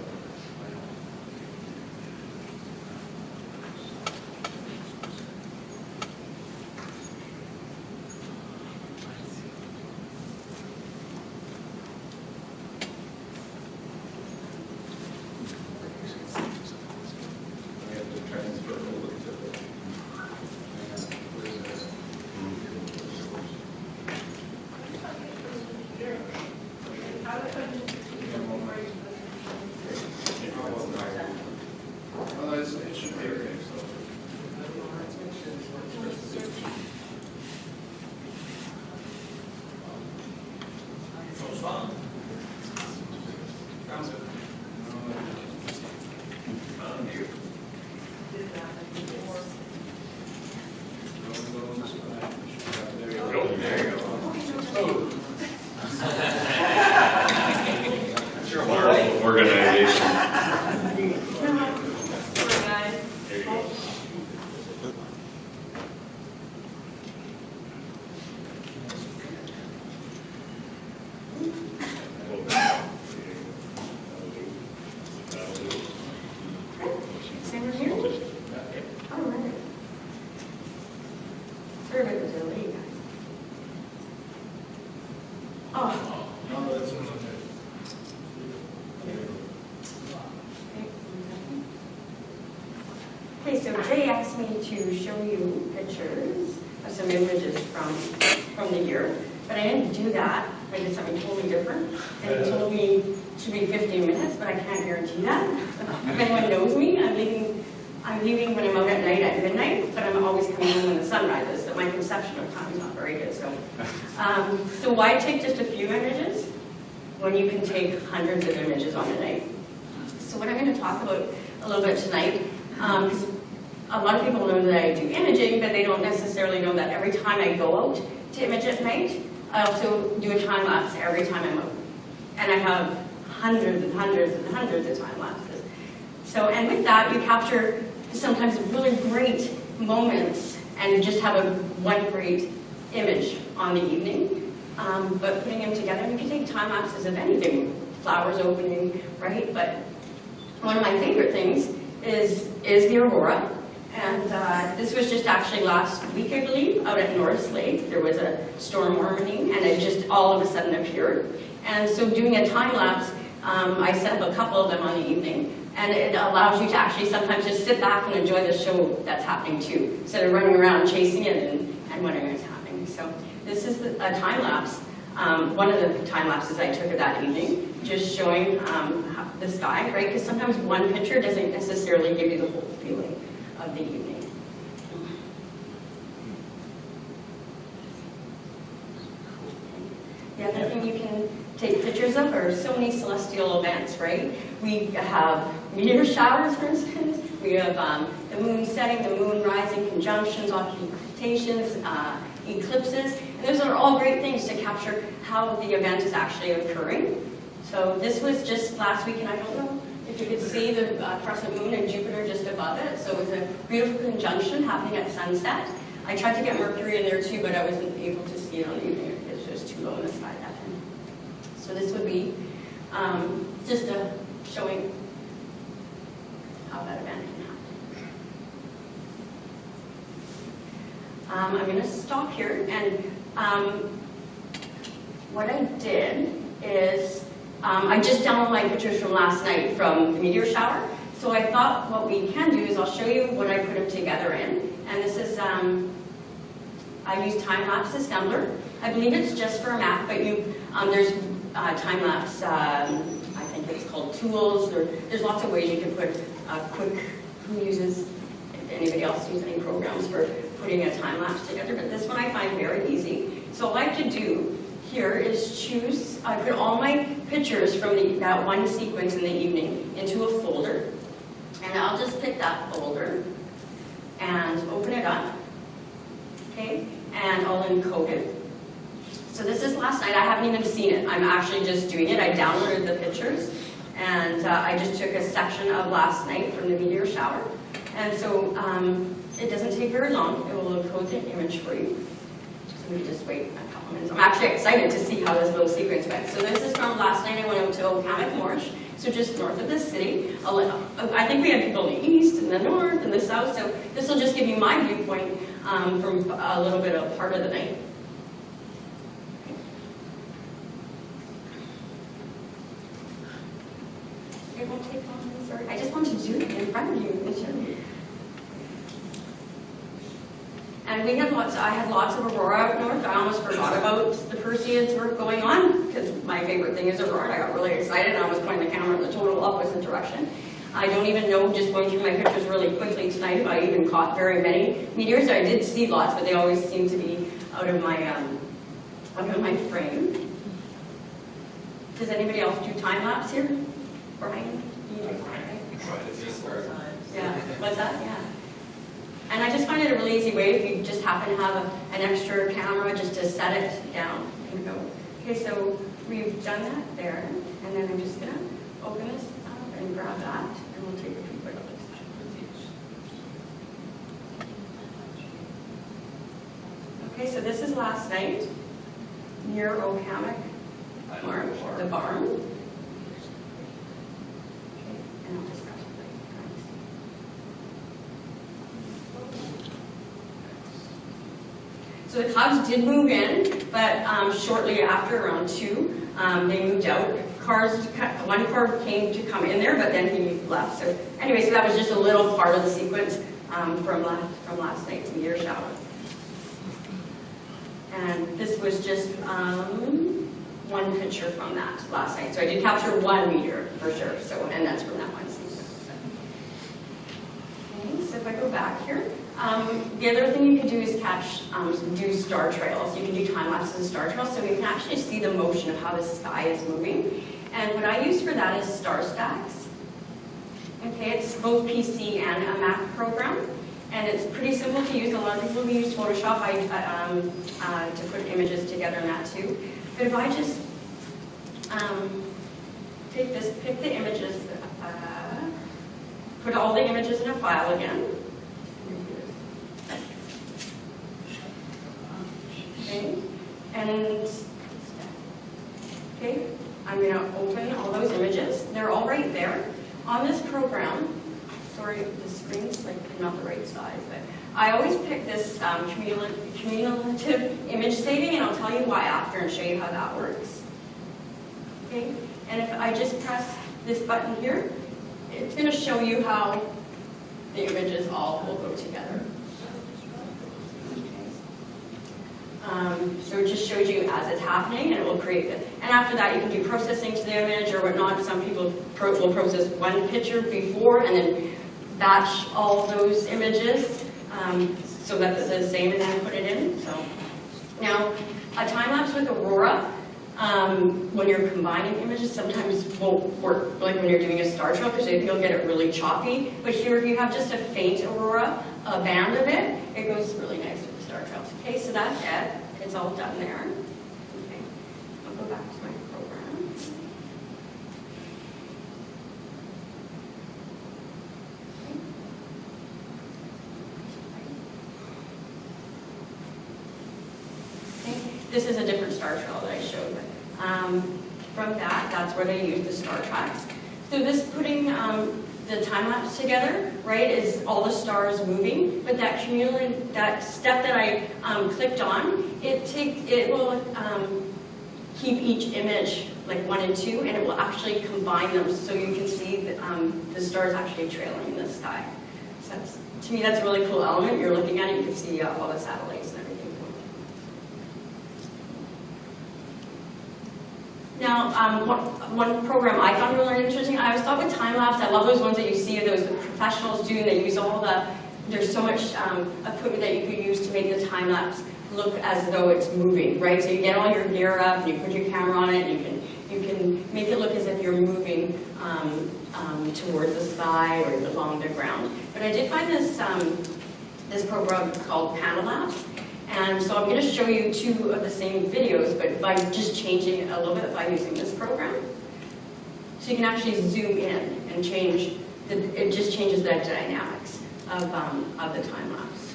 Okay, so Jay asked me to show you pictures of some images from the year, but I didn't do that. I did something totally different. And it told me it should be 15 minutes, but I can't guarantee that. If anyone knows me, I'm leaving when I'm out at night at midnight, but I'm always coming home when the sun rises, so my conception of time is not very good. So why take just a few images when you can take hundreds of images on a night? So what I'm going to talk about a little bit tonight, because a lot of people know that I do imaging, but they don't necessarily know that every time I go out to image at night, I also do a time lapse every time I'm out. And I have hundreds and hundreds and hundreds of time lapses. So, and with that, you capture sometimes really great moments, and you just have one great image on the evening. But putting them together, you can take time lapses of anything, flowers opening, right? But one of my favorite things is the aurora. And this was just actually last week, I believe, out at Norris Lake. There was a storm warning, and it just all of a sudden appeared. And so doing a time lapse, I set up a couple of them on the evening. And it allows you to actually sometimes just sit back and enjoy the show that's happening too, instead of running around chasing it and wondering what's happening. So this is a time lapse. One of the time lapses I took of that evening, just showing the sky, right? Because sometimes one picture doesn't necessarily give you the whole feeling of the evening. The other thing you can take pictures of are so many celestial events, right? We have meteor showers, for instance. We have the moon setting, the moon rising, conjunctions, occultations, eclipses. And those are all great things to capture how the event is actually occurring. So this was just last week, and I don't know if you could see the crescent moon and Jupiter just above it. So it was a beautiful conjunction happening at sunset. I tried to get Mercury in there too, but I wasn't able to see it on the evening. It was just too low in the sky that time. So this would be just a showing how that event can happen. I'm going to stop here, and what I did is I just downloaded my pictures from last night from the meteor shower. So I thought what we can do is I'll show you what I put them together in. And this is, I use time-lapse assembler. I believe it's just for a Mac, but there's time-lapse, I think it's called tools. There's lots of ways you can put quick, who uses, if anybody else uses any programs for putting a time-lapse together, but this one I find very easy. So all I have to do here is choose, I put all my pictures from that one sequence in the evening into a folder, and I'll just pick that folder and open it up, okay, and I'll encode it. So this is last night. I haven't even seen it. I'm actually just doing it. I downloaded the pictures, and I just took a section of last night from the meteor shower, and so it doesn't take very long. It will encode the image for you. So we just wait a couple minutes. I'm actually excited to see how this little sequence went. So this is from last night. I went out to Oakhammock Marsh, so just north of the city. I think we had people in the east and the north and the south, so this will just give you my viewpoint from a little bit of part of the night. It won't take long, sorry. I just wanted to do it in front of you and show you. And we had I had lots of aurora out north. I almost forgot about the Perseids were going on, because my favorite thing is aurora. I got really excited, and I was pointing the camera in the total opposite direction. I don't even know, just going through my pictures really quickly tonight, if I even caught very many meteors. I did see lots, but they always seem to be out of my frame. Does anybody else do time lapse here? Brian? Yeah. What's that? Yeah. And I just find it a really easy way if you just happen to have an extra camera just to set it down and go. Okay, so we've done that there, and then I'm just going to open this up and grab that, and we'll take a few photos. Okay, so this is last night near Oakhammock Marsh, the barn. Okay, and I'll just grab it. So the clouds did move in, but shortly after, around 2, they moved out, one car came to come in there, but then he left. So anyway, so that was just a little part of the sequence from last night's meteor shower. And this was just one picture from that last night. So I did capture one meteor for sure. So, and that's from that one sequence. Okay, so if I go back here, the other thing you can do is do star trails. You can do time lapses of star trails, so you can actually see the motion of how the sky is moving. And what I use for that is star stacks. Okay, it's both PC and a Mac program. And it's pretty simple to use. A lot of people use Photoshop to put images together in that too. But if I just pick the images, put all the images in a file again. Okay, and okay, I'm going to open all those images. They're all right there on this program. Sorry, the screen's like not the right size, but I always pick this cumulative image saving, and I'll tell you why after and show you how that works. Okay, and if I just press this button here, it's going to show you how the images all will go together. So it just shows you as it's happening, and it will create it. And after that, you can do processing to the image or whatnot. Some people will process one picture before and then batch all those images so that they're the same and then put it in. So now, a time lapse with Aurora, when you're combining images, sometimes won't work, like when you're doing a star trail, because you'll get it really choppy. But here, if you have just a faint Aurora, a band of it, it goes really nice with the star trails. Okay, so that's it. It's all done there. Okay, I'll go back to my program. Okay, this is a different star trail that I showed. From that's where they use the star tracks. So this putting the time lapse together, right, is all the stars moving. But that that step that I clicked on, it will keep each image like 1 and 2, and it will actually combine them so you can see the stars actually trailing in the sky. So to me, that's a really cool element. You're looking at it, you can see all the satellites and everything. Now, one program I found really interesting, I always thought with time-lapse, I love those ones that you see those professionals doing, they use all there's so much equipment that you could use to make the time-lapse look as though it's moving, right? So you get all your gear up, you put your camera on it, you can make it look as if you're moving towards the sky or along the ground. But I did find this program called Panelapse. And so I'm going to show you 2 of the same videos, but by just changing it a little bit by using this program. So you can actually zoom in and change, it just changes the dynamics of the time lapse.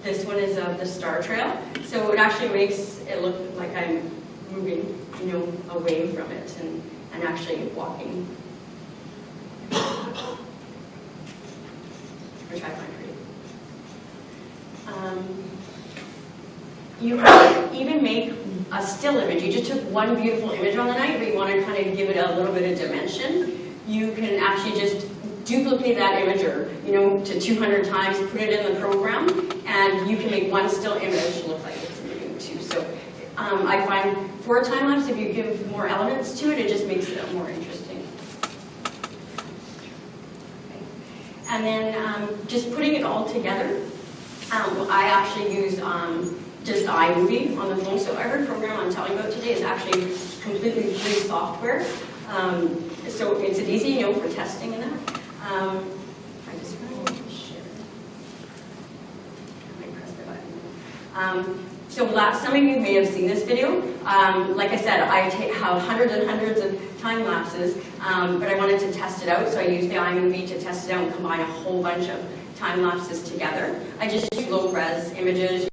This one is of the star trail. So it actually makes it look like I'm moving, away from it and actually walking. Which I find pretty. You can even make a still image. You just took one beautiful image on the night, but you want to kind of give it a little bit of dimension. You can actually just duplicate that image, or to 200 times, put it in the program, and you can make one still image look like it's moving too. So I find for a time lapse, if you give more elements to it, it just makes it more interesting. Okay. And then just putting it all together. I actually use just iMovie on the phone. So every program I'm telling about today is actually completely free software. So it makes it easy, for testing and that. I just want to share. I press the button. So some of you may have seen this video. Like I said, I have hundreds and hundreds of time lapses, but I wanted to test it out, so I used the iMovie to test it out and combine a whole bunch of time lapses together. I just use low-res images.